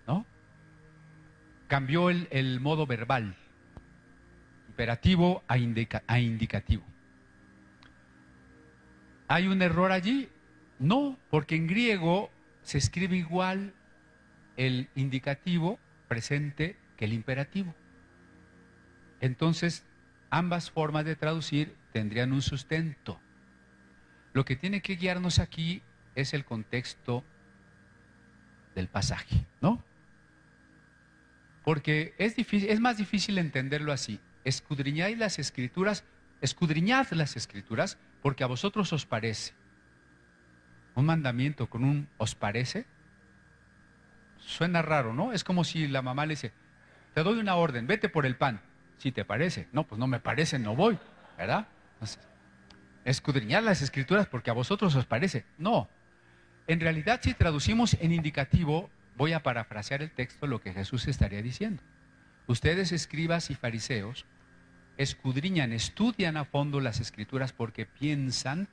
¿no? Cambió el modo verbal, imperativo a indicativo. ¿Hay un error allí? No, porque en griego se escribe igual el indicativo presente que el imperativo. Entonces, ambas formas de traducir tendrían un sustento. Lo que tiene que guiarnos aquí es el contexto del pasaje, ¿no? Porque es más difícil entenderlo así. Escudriñad las escrituras porque a vosotros os parece. Un mandamiento con un os parece suena raro, ¿no? Es como si la mamá le dice, te doy una orden, vete por el pan. Si te parece. No, pues no me parece, no voy, ¿verdad? Entonces, escudriñad las escrituras porque a vosotros os parece. No. En realidad, si traducimos en indicativo, voy a parafrasear el texto, lo que Jesús estaría diciendo. Ustedes, escribas y fariseos, escudriñan, estudian a fondo las escrituras porque piensan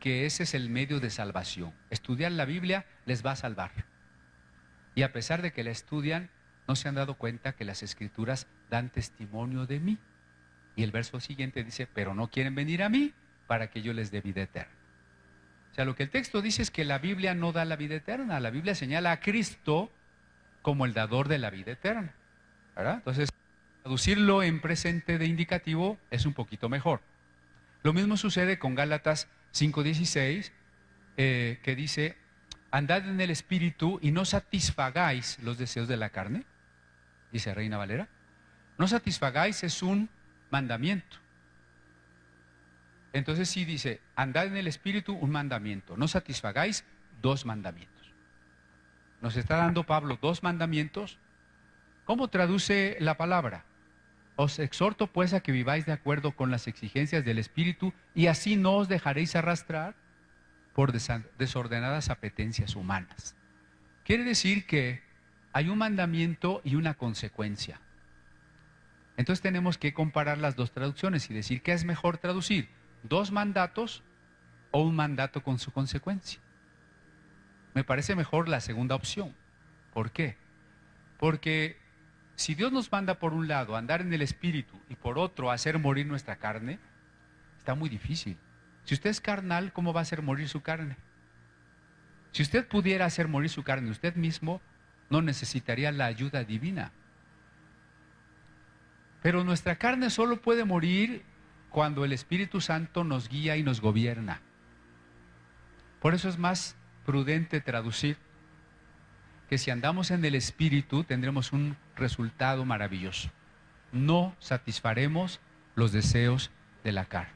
que ese es el medio de salvación. Estudiar la Biblia les va a salvar. Y a pesar de que la estudian, no se han dado cuenta que las escrituras dan testimonio de mí. Y el verso siguiente dice, pero no quieren venir a mí para que yo les dé vida eterna. O sea, lo que el texto dice es que la Biblia no da la vida eterna. La Biblia señala a Cristo como el dador de la vida eterna, ¿verdad? Entonces, traducirlo en presente de indicativo es un poquito mejor. Lo mismo sucede con Gálatas 5:16, que dice, andad en el Espíritu y no satisfagáis los deseos de la carne, dice Reina Valera. No satisfagáis es un mandamiento. Entonces sí dice, andad en el Espíritu, un mandamiento. No satisfagáis, 2 mandamientos. Nos está dando Pablo 2 mandamientos. ¿Cómo traduce la palabra? Os exhorto pues a que viváis de acuerdo con las exigencias del Espíritu y así no os dejaréis arrastrar por desordenadas apetencias humanas. Quiere decir que hay un mandamiento y una consecuencia. Entonces tenemos que comparar las 2 traducciones y decir qué es mejor traducir, 2 mandatos o un mandato con su consecuencia. Me parece mejor la segunda opción. ¿Por qué? Porque si Dios nos manda por un lado a andar en el Espíritu y por otro a hacer morir nuestra carne, está muy difícil. Si usted es carnal, ¿cómo va a hacer morir su carne? Si usted pudiera hacer morir su carne usted mismo, no necesitaría la ayuda divina. Pero nuestra carne solo puede morir cuando el Espíritu Santo nos guía y nos gobierna. Por eso es más prudente traducir que si andamos en el Espíritu tendremos un resultado maravilloso. No satisfaremos los deseos de la carne.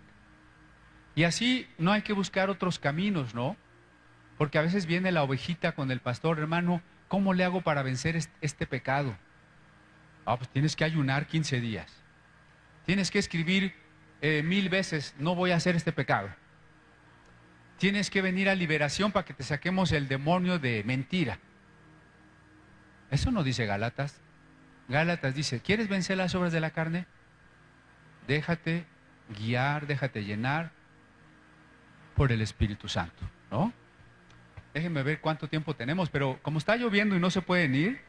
Y así no hay que buscar otros caminos, ¿no? Porque a veces viene la ovejita con el pastor: hermano, ¿cómo le hago para vencer este pecado? Pues tienes que ayunar 15 días. Tienes que escribir 1000 veces: no voy a hacer este pecado. Tienes que venir a liberación para que te saquemos el demonio de mentira. Eso no dice Gálatas. Gálatas dice: ¿quieres vencer las obras de la carne? Déjate guiar, déjate llenar por el Espíritu Santo, ¿no? Déjenme ver cuánto tiempo tenemos, pero como está lloviendo y no se pueden ir,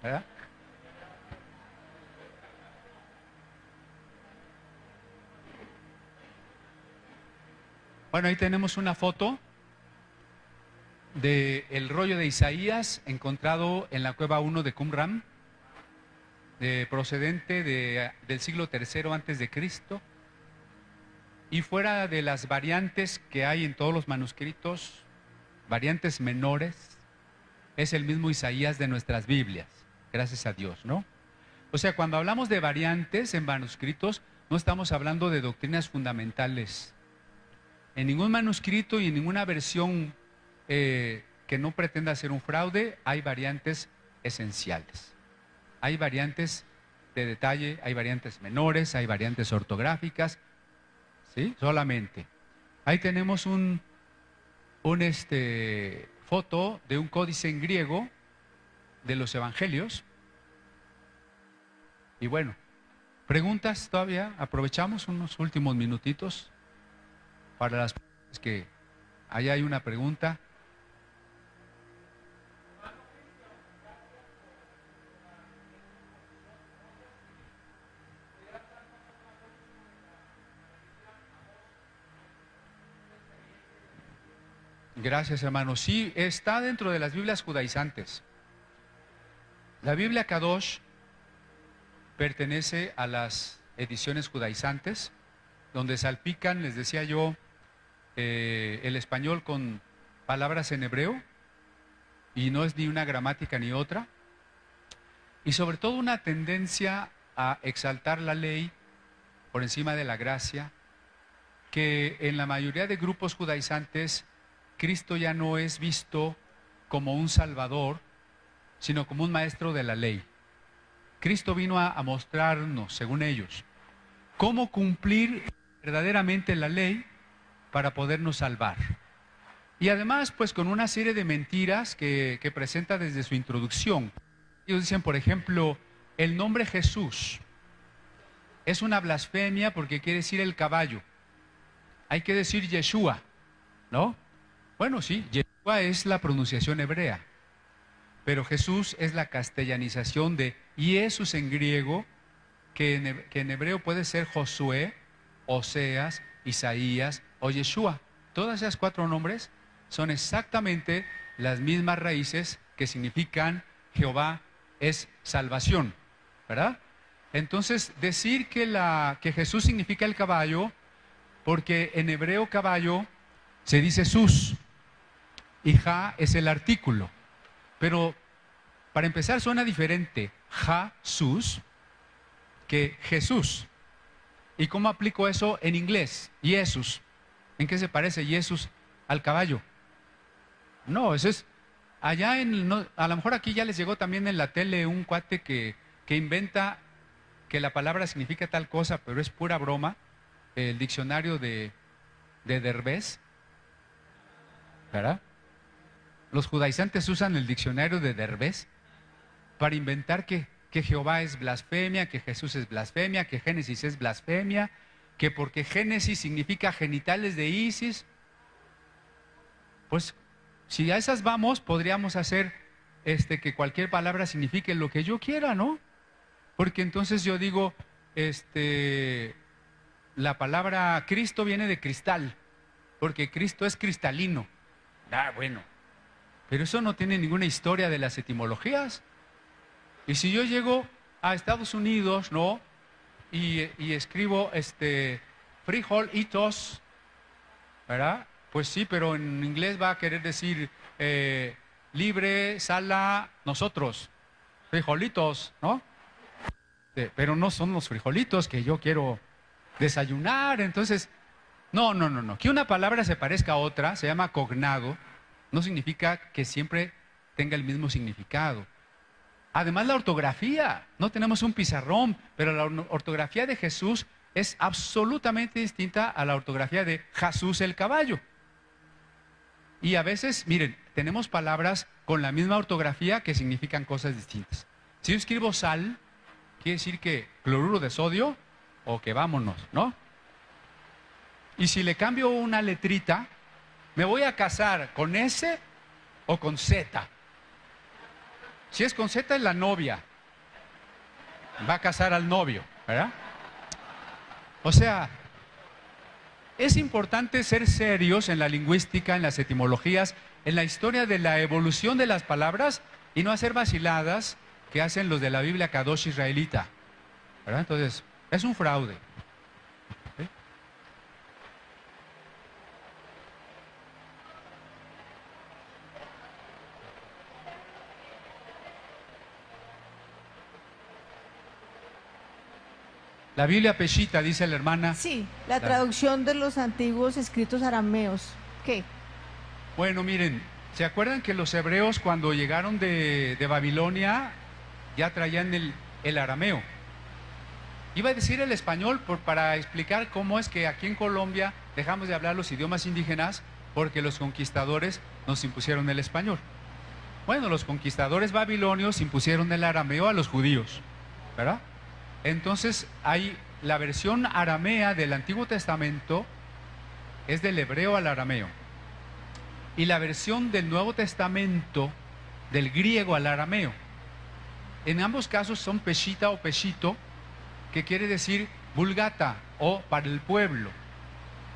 ¿verdad? Bueno, ahí tenemos una foto del rollo de Isaías encontrado en la cueva 1 de Qumran, procedente del siglo III antes de Cristo, y fuera de las variantes que hay en todos los manuscritos, variantes menores, es el mismo Isaías de nuestras Biblias, gracias a Dios, ¿no? O sea, cuando hablamos de variantes en manuscritos, no estamos hablando de doctrinas fundamentales. En ningún manuscrito y en ninguna versión que no pretenda ser un fraude, hay variantes esenciales. Hay variantes de detalle, hay variantes menores, hay variantes ortográficas, ¿sí? Solamente. Ahí tenemos una foto de un códice en griego de los evangelios. Y bueno, preguntas todavía, aprovechamos unos últimos minutitos para las personas que allá hay una pregunta. Gracias, hermano. Sí, está dentro de las Biblias judaizantes. La Biblia Kadosh pertenece a las ediciones judaizantes, donde salpican, les decía yo, el español con palabras en hebreo, y no es ni una gramática ni otra, y sobre todo una tendencia a exaltar la ley por encima de la gracia, que en la mayoría de grupos judaizantes Cristo ya no es visto como un salvador, sino como un maestro de la ley. Cristo vino a mostrarnos, según ellos, cómo cumplir verdaderamente la ley para podernos salvar. Y además, pues con una serie de mentiras que presenta desde su introducción. Ellos dicen, por ejemplo, el nombre Jesús es una blasfemia porque quiere decir el caballo. Hay que decir Yeshua, ¿no? Bueno, sí, Yeshua es la pronunciación hebrea, pero Jesús es la castellanización de Jesús en griego, que en hebreo puede ser Josué, Oseas, Isaías o Yeshua. Todas esas 4 nombres son exactamente las mismas raíces que significan Jehová es salvación, ¿verdad? Entonces, decir que Jesús significa el caballo, porque en hebreo caballo se dice sus, y ja es el artículo. Pero para empezar suena diferente Ja-sus que Jesús. ¿Y cómo aplico eso en inglés? Jesús. ¿En qué se parece Jesús al caballo? No, eso es... Allá a lo mejor aquí ya les llegó también en la tele un cuate que inventa que la palabra significa tal cosa, pero es pura broma. El diccionario de Derbez, ¿verdad? Los judaizantes usan el diccionario de Derbez para inventar que Jehová es blasfemia, que Jesús es blasfemia, que Génesis es blasfemia, que porque Génesis significa genitales de Isis. Pues si a esas vamos, podríamos hacer que cualquier palabra signifique lo que yo quiera, ¿no? Porque entonces yo digo, la palabra Cristo viene de cristal, porque Cristo es cristalino. Bueno. Pero eso no tiene ninguna historia de las etimologías. Y si yo llego a Estados Unidos, ¿no? Y escribo frijolitos, ¿verdad? Pues sí, pero en inglés va a querer decir libre, sala, nosotros, frijolitos, ¿no? Pero no son los frijolitos que yo quiero desayunar. Entonces, no. Que una palabra se parezca a otra, se llama cognado, no significa que siempre tenga el mismo significado. Además, la ortografía, no tenemos un pizarrón, pero la ortografía de Jesús es absolutamente distinta a la ortografía de Jesús el caballo. Y a veces, miren, tenemos palabras con la misma ortografía que significan cosas distintas. Si yo escribo sal, quiere decir que cloruro de sodio o que vámonos, ¿no? Y si le cambio una letrita, me voy a casar con S o con Z. Si es con Z es la novia. Va a casar al novio, ¿verdad? O sea, es importante ser serios en la lingüística, en las etimologías, en la historia de la evolución de las palabras y no hacer vaciladas que hacen los de la Biblia Kadosh israelita, ¿verdad? Entonces, es un fraude. ¿Sí? La Biblia Peshita, dice la hermana. Sí, la traducción de los antiguos escritos arameos. ¿Qué? Bueno, miren, ¿se acuerdan que los hebreos cuando llegaron de Babilonia ya traían el arameo? Iba a decir el español para explicar cómo es que aquí en Colombia dejamos de hablar los idiomas indígenas porque los conquistadores nos impusieron el español. Bueno, los conquistadores babilonios impusieron el arameo a los judíos, ¿verdad? Entonces, la versión aramea del Antiguo Testamento es del hebreo al arameo. Y la versión del Nuevo Testamento del griego al arameo. En ambos casos son peshita o peshito, que quiere decir vulgata o para el pueblo.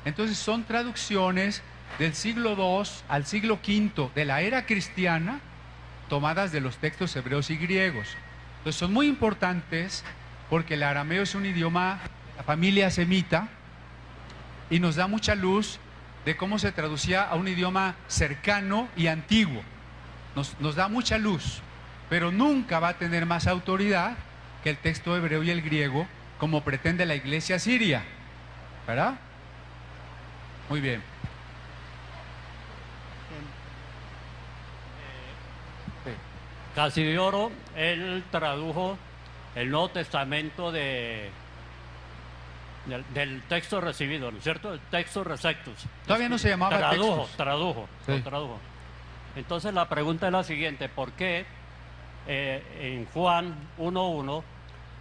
Entonces son traducciones del siglo II al siglo V de la era cristiana, tomadas de los textos hebreos y griegos. Entonces son muy importantes porque el arameo es un idioma de la familia semita y nos da mucha luz de cómo se traducía a un idioma cercano y antiguo. Nos da mucha luz, pero nunca va a tener más autoridad que el texto hebreo y el griego, como pretende la iglesia siria, ¿verdad? Muy bien. Casiodoro, él tradujo el Nuevo Testamento del texto recibido, ¿no es cierto? El texto receptus. Todavía no se llamaba Tradujo. Entonces la pregunta es la siguiente: ¿por qué en Juan 1:1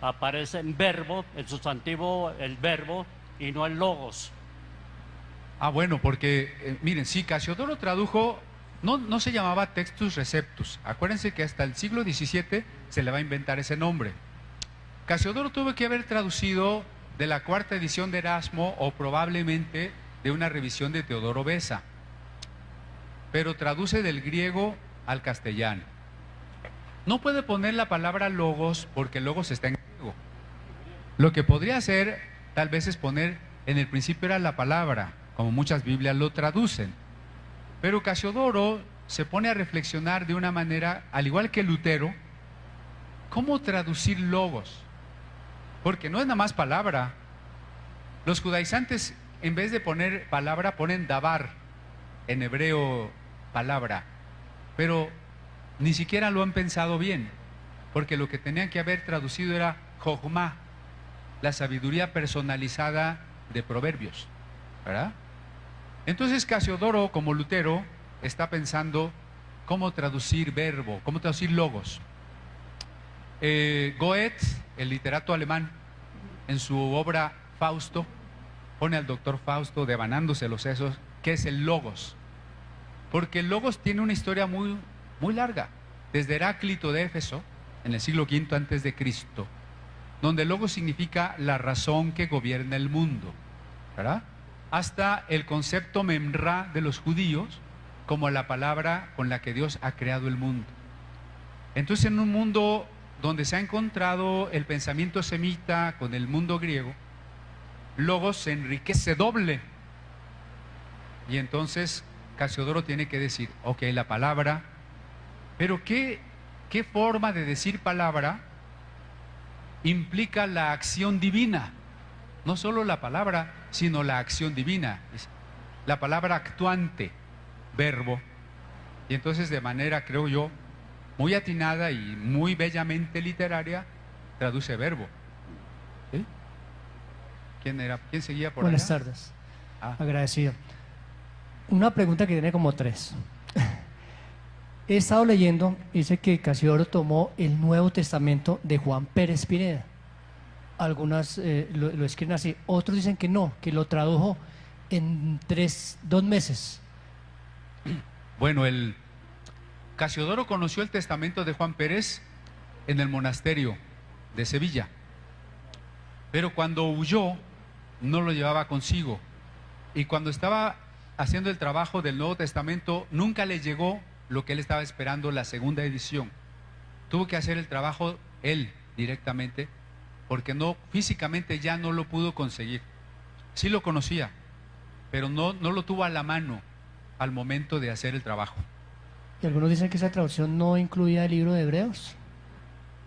aparece el verbo, el sustantivo, el verbo, y no el logos? Bueno, porque, miren, sí, Casiodoro tradujo, no se llamaba Textus Receptus. Acuérdense que hasta el siglo XVII se le va a inventar ese nombre. Casiodoro tuvo que haber traducido de la cuarta edición de Erasmo o probablemente de una revisión de Teodoro Beza, pero traduce del griego al castellano. No puede poner la palabra logos porque logos está en griego. Lo que podría hacer tal vez es poner en el principio era la palabra, como muchas Biblias lo traducen. Pero Casiodoro se pone a reflexionar de una manera, al igual que Lutero, ¿cómo traducir logos? Porque no es nada más palabra. Los judaizantes, en vez de poner palabra, ponen davar, en hebreo palabra. Pero ni siquiera lo han pensado bien, porque lo que tenían que haber traducido era Jochma, la sabiduría personalizada de Proverbios, ¿verdad? Entonces Casiodoro, como Lutero, está pensando cómo traducir verbo, cómo traducir logos. Goethe, el literato alemán, en su obra Fausto, pone al doctor Fausto devanándose los sesos, ¿qué es el logos? Porque el logos tiene una historia muy larga, desde Heráclito de Éfeso, en el siglo V antes de Cristo, donde el logos significa la razón que gobierna el mundo, ¿verdad? Hasta el concepto memra de los judíos, como la palabra con la que Dios ha creado el mundo. Entonces, en un mundo donde se ha encontrado el pensamiento semita con el mundo griego, logos se enriquece doble. Y entonces Casiodoro tiene que decir, ok, la palabra, pero ¿qué forma de decir palabra implica la acción divina? No solo la palabra, sino la acción divina. La palabra actuante, verbo. Y entonces, de manera, creo yo, muy atinada y muy bellamente literaria, traduce verbo. ¿Sí? ¿Quién seguía por Buenas allá? tardes. Ah. Agradecido. Una pregunta que tiene como 3. He estado leyendo, dice que Casiodoro tomó el Nuevo Testamento de Juan Pérez Pineda. Algunas lo escriben así, otros dicen que no, que lo tradujo en 2 meses. Bueno, Casiodoro conoció el testamento de Juan Pérez en el monasterio de Sevilla, pero cuando huyó no lo llevaba consigo, y cuando estaba haciendo el trabajo del Nuevo Testamento nunca le llegó lo que él estaba esperando, la segunda edición. Tuvo que hacer el trabajo él directamente, porque físicamente ya no lo pudo conseguir. Sí lo conocía, pero no lo tuvo a la mano al momento de hacer el trabajo. Y algunos dicen que esa traducción no incluía el libro de Hebreos.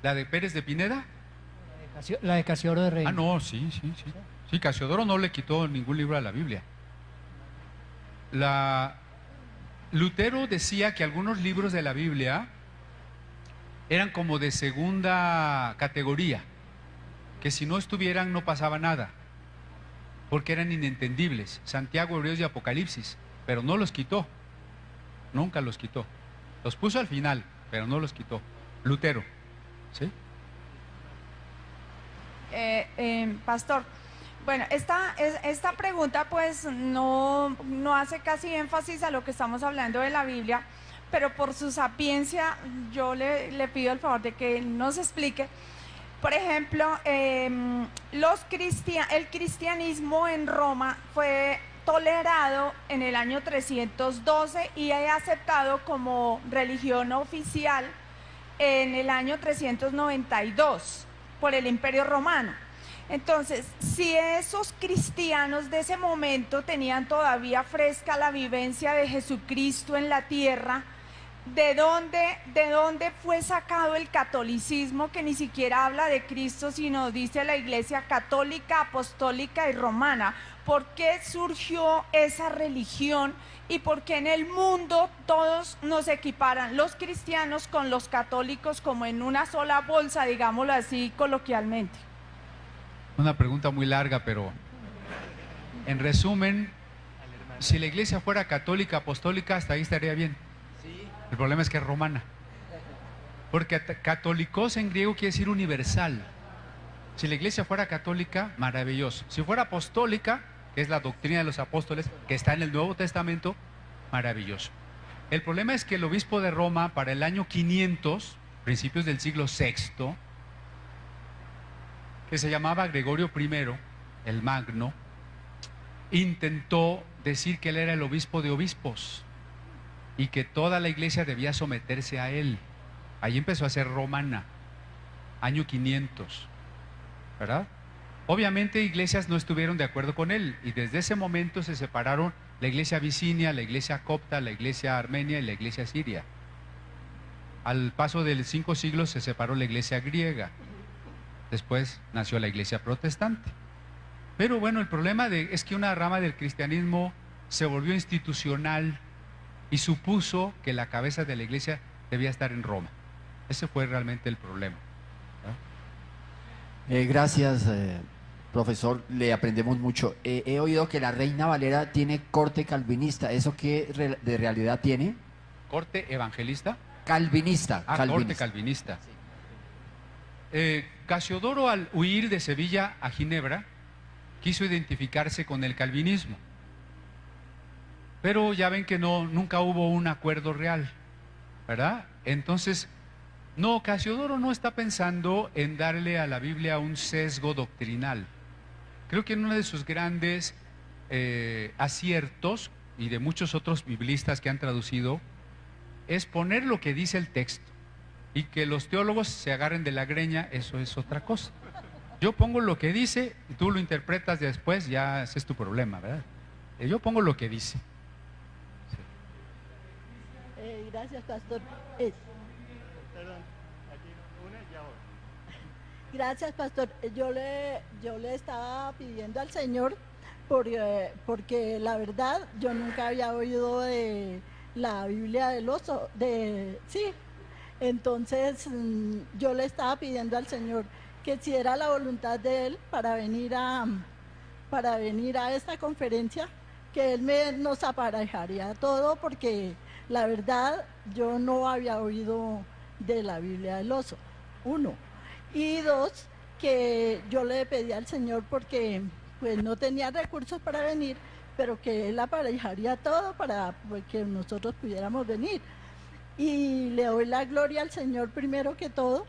¿La de Pérez de Pineda? La de Casiodoro de Reina. Ah, no, sí. Sí, Casiodoro no le quitó ningún libro a la Biblia. Lutero decía que algunos libros de la Biblia eran como de segunda categoría, que si no estuvieran no pasaba nada, porque eran inentendibles. Santiago, Hebreos y Apocalipsis, pero no los quitó, nunca los quitó. Los puso al final, pero no los quitó. Lutero, ¿sí? Pastor, bueno, esta pregunta pues no hace casi énfasis a lo que estamos hablando de la Biblia, pero por su sapiencia yo le pido el favor de que nos explique. Por ejemplo, el cristianismo en Roma fue tolerado en el año 312 y aceptado como religión oficial en el año 392 por el Imperio Romano. Entonces, si esos cristianos de ese momento tenían todavía fresca la vivencia de Jesucristo en la tierra, ¿de dónde fue sacado el catolicismo, que ni siquiera habla de Cristo, sino dice la Iglesia católica, apostólica y romana? ¿Por qué surgió esa religión y por qué en el mundo todos nos equiparan, los cristianos con los católicos, como en una sola bolsa, digámoslo así coloquialmente? Una pregunta muy larga, pero en resumen, si la iglesia fuera católica, apostólica, hasta ahí estaría bien. El problema es que es romana. Porque católicos en griego quiere decir universal. Si la iglesia fuera católica, maravilloso. Si fuera apostólica, que es la doctrina de los apóstoles, que está en el Nuevo Testamento, maravilloso. El problema es que el obispo de Roma, para el año 500, principios del siglo VI, que se llamaba Gregorio I, el Magno, intentó decir que él era el obispo de obispos y que toda la iglesia debía someterse a él. Ahí empezó a ser romana, año 500, ¿verdad? Obviamente iglesias no estuvieron de acuerdo con él y desde ese momento se separaron la iglesia abisinia, la iglesia copta, la iglesia armenia y la iglesia siria. Al paso de 5 siglos se separó la iglesia griega. Después nació la iglesia protestante. Pero bueno, el problema es que una rama del cristianismo se volvió institucional y supuso que la cabeza de la iglesia debía estar en Roma. Ese fue realmente el problema, ¿no? Gracias, profesor, le aprendemos mucho. He oído que la Reina Valera tiene corte calvinista. ¿Eso qué de realidad tiene? ¿Corte evangelista? Calvinista. Corte calvinista. Casiodoro, al huir de Sevilla a Ginebra, quiso identificarse con el calvinismo. Pero ya ven que nunca hubo un acuerdo real, ¿verdad? Entonces, Casiodoro no está pensando en darle a la Biblia un sesgo doctrinal. Creo que uno de sus grandes aciertos y de muchos otros biblistas que han traducido es poner lo que dice el texto, y que los teólogos se agarren de la greña, eso es otra cosa. Yo pongo lo que dice y tú lo interpretas después, ya ese es tu problema, ¿verdad? Yo pongo lo que dice. Gracias, pastor. Gracias, pastor. Yo le estaba pidiendo al Señor porque la verdad yo nunca había oído de la Biblia del oso, sí. Entonces yo le estaba pidiendo al Señor que si era la voluntad de Él para venir a esta conferencia, que Él nos aparejaría todo, porque la verdad yo no había oído de la Biblia del oso, 1. Y 2, que yo le pedí al Señor porque pues no tenía recursos para venir, pero que Él aparejaría todo para que nosotros pudiéramos venir. Y le doy la gloria al Señor primero que todo,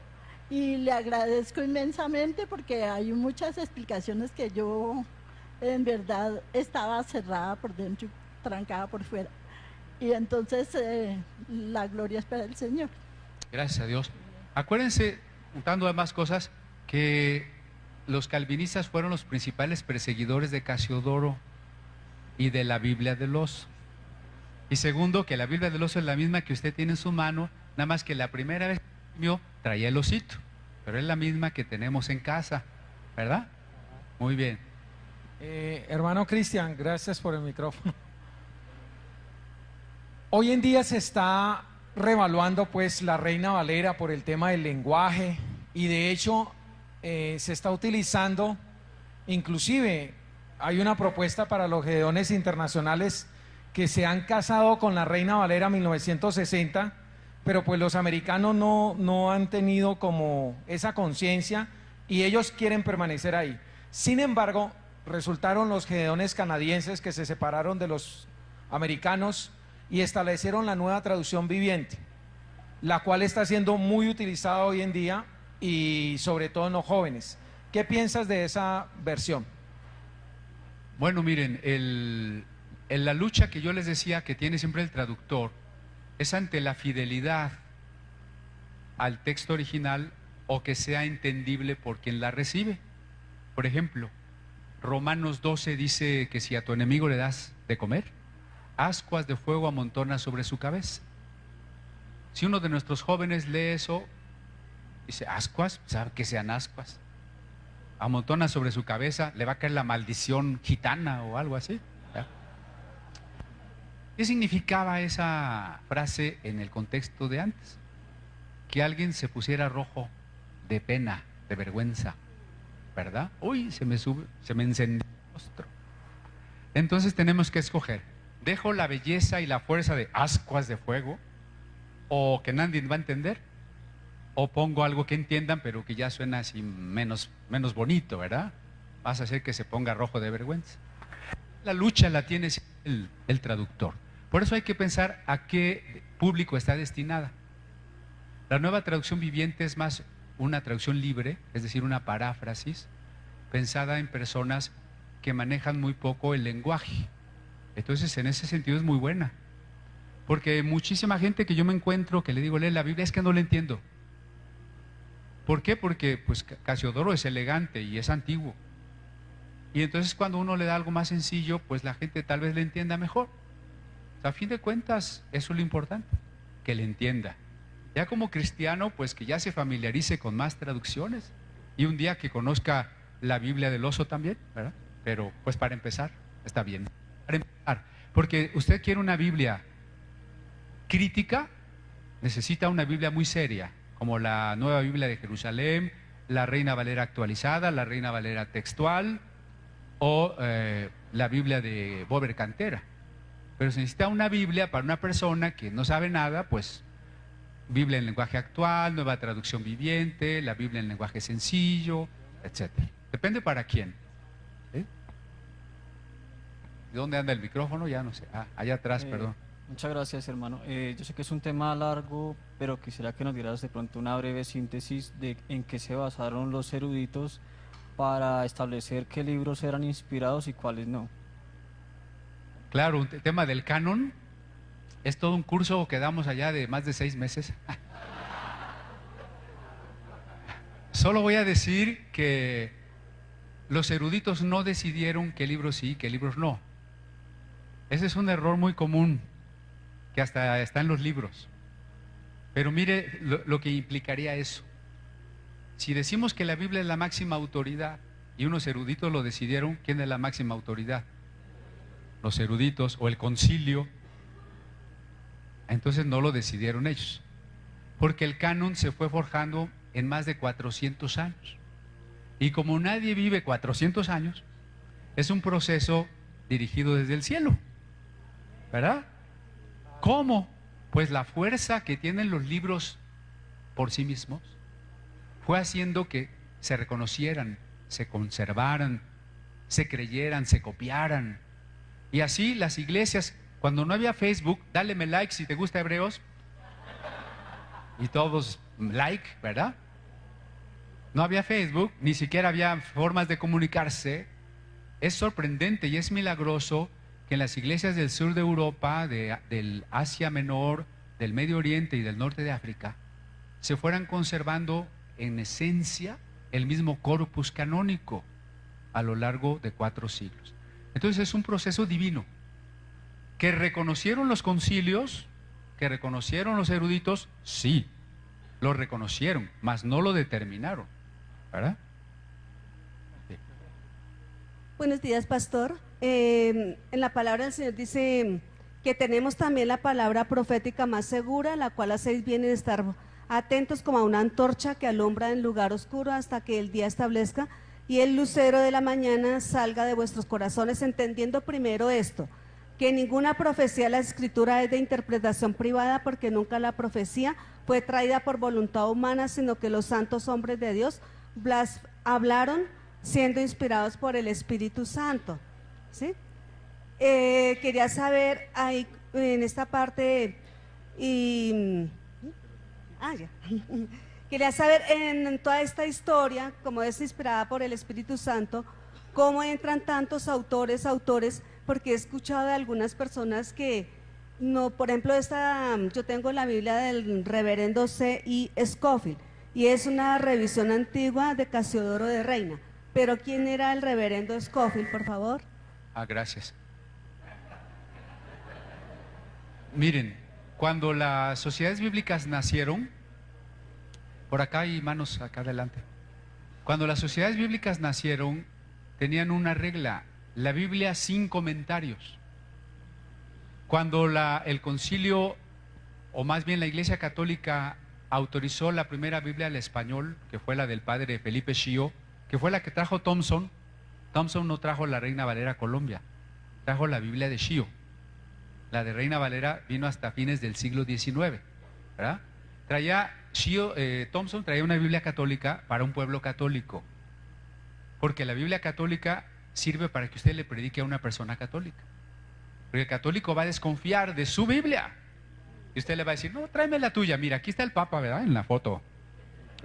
y le agradezco inmensamente porque hay muchas explicaciones que yo en verdad estaba cerrada por dentro y trancada por fuera. Y entonces la gloria es para el Señor. Gracias a Dios. Acuérdense, juntando además cosas, que los calvinistas fueron los principales perseguidores de Casiodoro y de la Biblia del oso. Y segundo, que la Biblia del oso es la misma que usted tiene en su mano, nada más que la primera vez que traía el osito, pero es la misma que tenemos en casa, ¿verdad? Muy bien. Hermano Cristian, gracias por el micrófono. Hoy en día se está revaluando pues la Reina Valera por el tema del lenguaje, y de hecho se está utilizando, inclusive hay una propuesta para los gedeones internacionales que se han casado con la Reina Valera 1960, pero pues los americanos no han tenido como esa conciencia y ellos quieren permanecer ahí. Sin embargo, resultaron los gedeones canadienses que se separaron de los americanos y establecieron la nueva traducción viviente, la cual está siendo muy utilizada hoy en día y sobre todo en los jóvenes. ¿Qué piensas de esa versión? Bueno, miren, en la lucha que yo les decía que tiene siempre el traductor es ante la fidelidad al texto original o que sea entendible por quien la recibe. Por ejemplo, Romanos 12 dice que si a tu enemigo le das de comer, ascuas de fuego amontona sobre su cabeza. Si uno de nuestros jóvenes lee eso, dice, ascuas, ¿sabe qué sean ascuas? Amontona sobre su cabeza, le va a caer la maldición gitana o algo así. ¿Ya? ¿Qué significaba esa frase en el contexto de antes? Que alguien se pusiera rojo de pena, de vergüenza, ¿verdad? Uy, se me encendió el rostro. Entonces tenemos que escoger, ¿dejo la belleza y la fuerza de ascuas de fuego, o que nadie va a entender, o pongo algo que entiendan pero que ya suena así menos bonito, ¿verdad? Vas a hacer que se ponga rojo de vergüenza. La lucha la tiene el traductor. Por eso hay que pensar a qué público está destinada. La nueva traducción viviente es más una traducción libre, es decir, una paráfrasis pensada en personas que manejan muy poco el lenguaje. Entonces, en ese sentido es muy buena, porque muchísima gente que yo me encuentro que le digo, lee la Biblia, es que no la entiendo. ¿Por qué? Porque pues Casiodoro es elegante y es antiguo, y entonces cuando uno le da algo más sencillo, pues la gente tal vez le entienda mejor. O sea, a fin de cuentas, eso es lo importante, que le entienda. Ya como cristiano, pues que ya se familiarice con más traducciones, y un día que conozca la Biblia del oso también, ¿verdad? Pero pues para empezar, está bien. Para empezar, porque usted quiere una Biblia crítica, necesita una Biblia muy seria, como la Nueva Biblia de Jerusalén, la Reina Valera actualizada, la Reina Valera textual, o la Biblia de Bober Cantera. Pero se necesita una Biblia para una persona que no sabe nada, pues Biblia en lenguaje actual, nueva traducción viviente, la Biblia en lenguaje sencillo, etc. Depende para quién. ¿De dónde anda el micrófono? Ya no sé. Allá atrás, perdón. Muchas gracias, hermano. Yo sé que es un tema largo, pero quisiera que nos dieras de pronto una breve síntesis de en qué se basaron los eruditos para establecer qué libros eran inspirados y cuáles no. Claro, un tema del canon es todo un curso que damos allá de más de 6 meses. Solo voy a decir que los eruditos no decidieron qué libros sí y qué libros no. Ese es un error muy común, que hasta está en los libros. Pero mire lo que implicaría eso. Si decimos que la Biblia es la máxima autoridad y unos eruditos lo decidieron, ¿quién es la máxima autoridad? Los eruditos o el concilio. Entonces no lo decidieron ellos, porque el canon se fue forjando en más de 400 años. Y como nadie vive 400 años, es un proceso dirigido desde el cielo, ¿verdad? ¿Cómo? Pues la fuerza que tienen los libros por sí mismos fue haciendo que se reconocieran, se conservaran, se creyeran, se copiaran. Y así las iglesias, cuando no había Facebook, dáleme like si te gusta Hebreos, y todos like, ¿verdad? No había Facebook, ni siquiera había formas de comunicarse. Es sorprendente y es milagroso que en las iglesias del sur de Europa, del Asia Menor, del Medio Oriente y del norte de África, se fueran conservando en esencia el mismo corpus canónico a lo largo de 4 siglos. Entonces es un proceso divino que reconocieron los concilios, que reconocieron los eruditos, sí, lo reconocieron, mas no lo determinaron, ¿verdad? Sí. Buenos días, pastor. En la palabra del Señor dice que tenemos también la palabra profética más segura, la cual hacéis bien en estar atentos como a una antorcha que alumbra en lugar oscuro hasta que el día establezca y el lucero de la mañana salga de vuestros corazones, entendiendo primero esto, que ninguna profecía de la Escritura es de interpretación privada, porque nunca la profecía fue traída por voluntad humana, sino que los santos hombres de Dios hablaron siendo inspirados por el Espíritu Santo. ¿Sí? Quería saber ahí en esta parte quería saber en toda esta historia, como es inspirada por el Espíritu Santo, cómo entran tantos autores, porque he escuchado de algunas personas que no, por ejemplo, yo tengo la Biblia del reverendo C.I. Scofield y es una revisión antigua de Casiodoro de Reina, pero ¿quién era el reverendo Scofield, por favor? Gracias. Miren, cuando las sociedades bíblicas nacieron, por acá hay manos acá adelante. Cuando las sociedades bíblicas nacieron, tenían una regla: la Biblia sin comentarios. Cuando el concilio, o más bien la Iglesia Católica, autorizó la primera Biblia al español, que fue la del padre Felipe Schio, que fue la que trajo Thompson. Thompson no trajo la Reina Valera a Colombia, trajo la Biblia de Schio. La de Reina Valera vino hasta fines del siglo XIX, ¿verdad? Thompson traía una Biblia católica para un pueblo católico, porque la Biblia católica sirve para que usted le predique a una persona católica, porque el católico va a desconfiar de su Biblia y usted le va a decir: no, tráeme la tuya, mira, aquí está el Papa, ¿verdad? En la foto.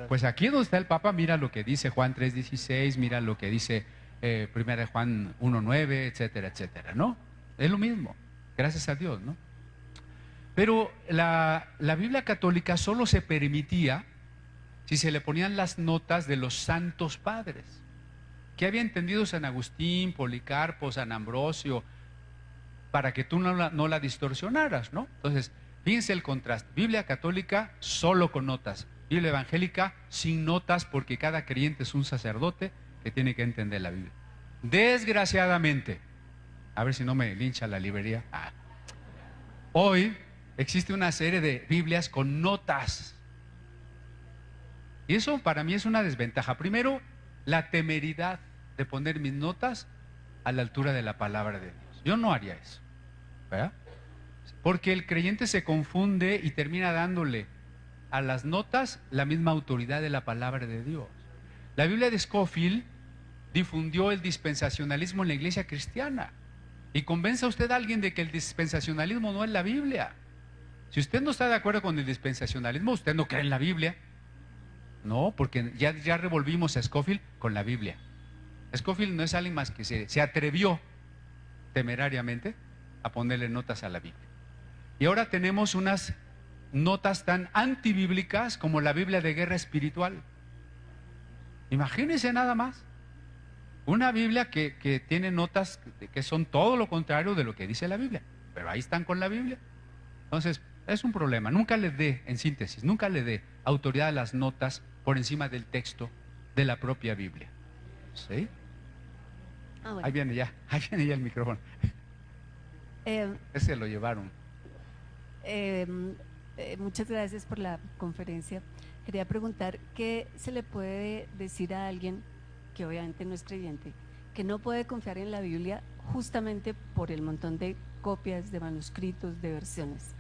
Pues aquí donde está el Papa, mira lo que dice Juan 3:16, mira lo que dice 1 Juan 1:9, etcétera, etcétera, ¿no? Es lo mismo, gracias a Dios, ¿no? Pero la Biblia católica solo se permitía si se le ponían las notas de los santos padres. ¿Qué había entendido San Agustín, Policarpo, San Ambrosio? Para que tú no la distorsionaras, ¿no? Entonces, fíjense el contraste: Biblia católica solo con notas, Biblia evangélica sin notas, porque cada creyente es un sacerdote que tiene que entender la Biblia. Desgraciadamente, a ver si no me lincha la librería, hoy existe una serie de Biblias con notas, y eso para mí es una desventaja. Primero, la temeridad de poner mis notas a la altura de la palabra de Dios. Yo no haría eso, ¿verdad? Porque el creyente se confunde y termina dándole a las notas la misma autoridad de la palabra de Dios. La Biblia de Scofield difundió el dispensacionalismo en la iglesia cristiana, y convenza usted a alguien de que el dispensacionalismo no es la Biblia. Si usted no está de acuerdo con el dispensacionalismo, usted no cree en la Biblia. No, porque ya revolvimos a Scofield con la Biblia. Scofield no es alguien más que se atrevió temerariamente a ponerle notas a la Biblia. Y ahora tenemos unas notas tan antibíblicas como la Biblia de guerra espiritual. Imagínense nada más. Una Biblia que tiene notas que son todo lo contrario de lo que dice la Biblia. Pero ahí están con la Biblia. Entonces, es un problema. Nunca le dé, en síntesis, nunca le dé autoridad a las notas por encima del texto de la propia Biblia. ¿Sí? Bueno. Ahí viene ya el micrófono. Ese lo llevaron. Muchas gracias por la conferencia. Quería preguntar, ¿qué se le puede decir a alguien que obviamente no es creyente, que no puede confiar en la Biblia justamente por el montón de copias, de manuscritos, de versiones?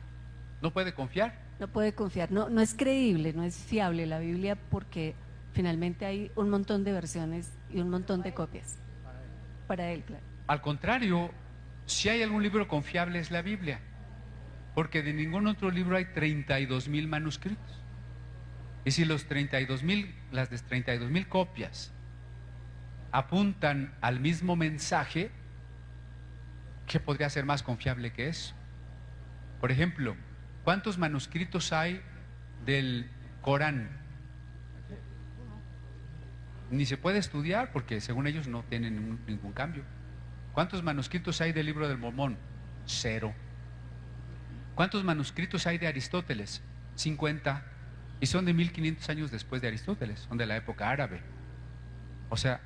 ¿No puede confiar? No puede confiar, no es creíble, no es fiable la Biblia porque finalmente hay un montón de versiones y un montón de copias. Para él, claro. Al contrario, si hay algún libro confiable es la Biblia, porque de ningún otro libro hay 32,000 manuscritos. Y si las 32,000 copias apuntan al mismo mensaje, ¿qué podría ser más confiable que eso? Por ejemplo, ¿cuántos manuscritos hay del Corán? Ni se puede estudiar porque según ellos no tienen ningún cambio. ¿Cuántos manuscritos hay del Libro del Mormón? 0. ¿Cuántos manuscritos hay de Aristóteles? 50. Y son de 1500 años después de Aristóteles, son de la época árabe. O sea,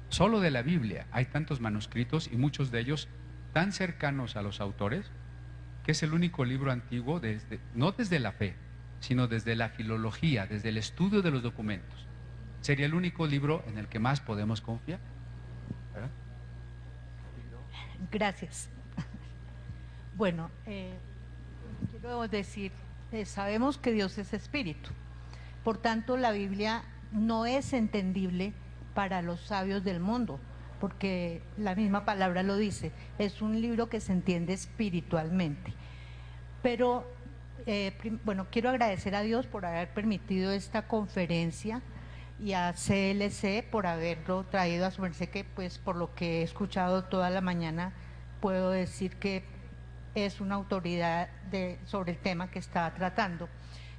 solo de la Biblia hay tantos manuscritos y muchos de ellos tan cercanos a los autores que es el único libro antiguo, no desde la fe, sino desde la filología, desde el estudio de los documentos. Sería el único libro en el que más podemos confiar. ¿Verdad? Gracias. Bueno, quiero decir, sabemos que Dios es espíritu, por tanto la Biblia no es entendible para los sabios del mundo, porque la misma palabra lo dice, es un libro que se entiende espiritualmente. Pero, bueno, quiero agradecer a Dios por haber permitido esta conferencia y a CLC por haberlo traído a su merced, que pues por lo que he escuchado toda la mañana puedo decir que es una autoridad sobre el tema que está tratando.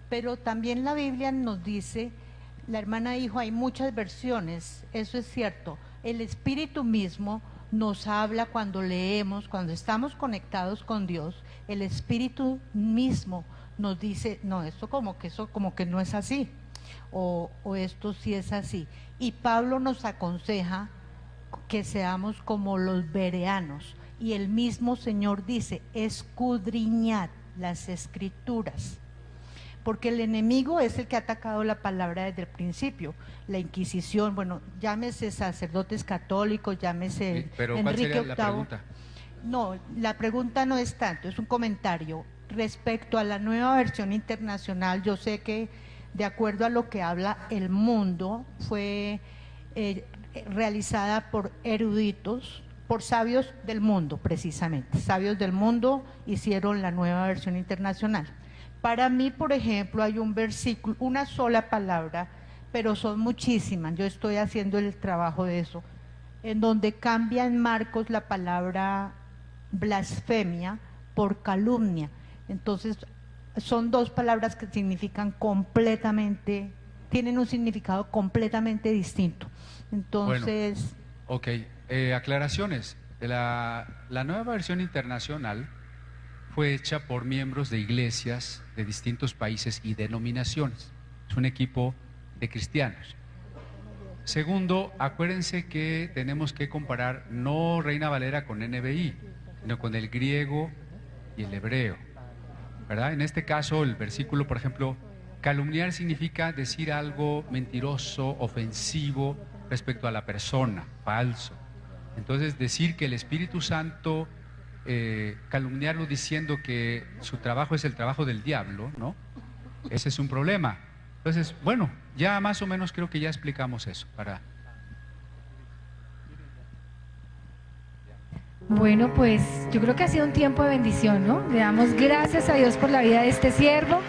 Pero también la Biblia nos dice, la hermana dijo, hay muchas versiones, eso es cierto. El Espíritu mismo nos habla cuando leemos, cuando estamos conectados con Dios, el Espíritu mismo nos dice, no, eso como que no es así, o esto sí es así. Y Pablo nos aconseja que seamos como los bereanos, y el mismo Señor dice, escudriñad las Escrituras, porque el enemigo es el que ha atacado la palabra desde el principio. La Inquisición, bueno, llámese sacerdotes católicos, llámese pero Enrique ¿cuál sería VIII. la pregunta? No, la pregunta no es tanto, es un comentario respecto a la nueva versión internacional. Yo sé que de acuerdo a lo que habla el mundo, fue realizada por eruditos, por sabios del mundo precisamente. Sabios del mundo hicieron la nueva versión internacional. Para mí, por ejemplo, hay un versículo, una sola palabra, pero son muchísimas, yo estoy haciendo el trabajo de eso, en donde cambia en Marcos la palabra blasfemia por calumnia. Entonces, son dos palabras que significan completamente, tienen un significado completamente distinto. Entonces… Bueno, ok, aclaraciones. La nueva versión internacional fue hecha por miembros de iglesias de distintos países y denominaciones. Es un equipo de cristianos. Segundo, acuérdense que tenemos que comparar no Reina Valera con NBI, sino con el griego y el hebreo, ¿verdad? En este caso, el versículo, por ejemplo, calumniar significa decir algo mentiroso, ofensivo respecto a la persona, falso. Entonces, decir que el Espíritu Santo, calumniarlo diciendo que su trabajo es el trabajo del diablo, ¿no? Ese es un problema. Entonces, bueno, ya más o menos creo que ya explicamos eso. Bueno, pues yo creo que ha sido un tiempo de bendición, ¿no? Le damos gracias a Dios por la vida de este siervo.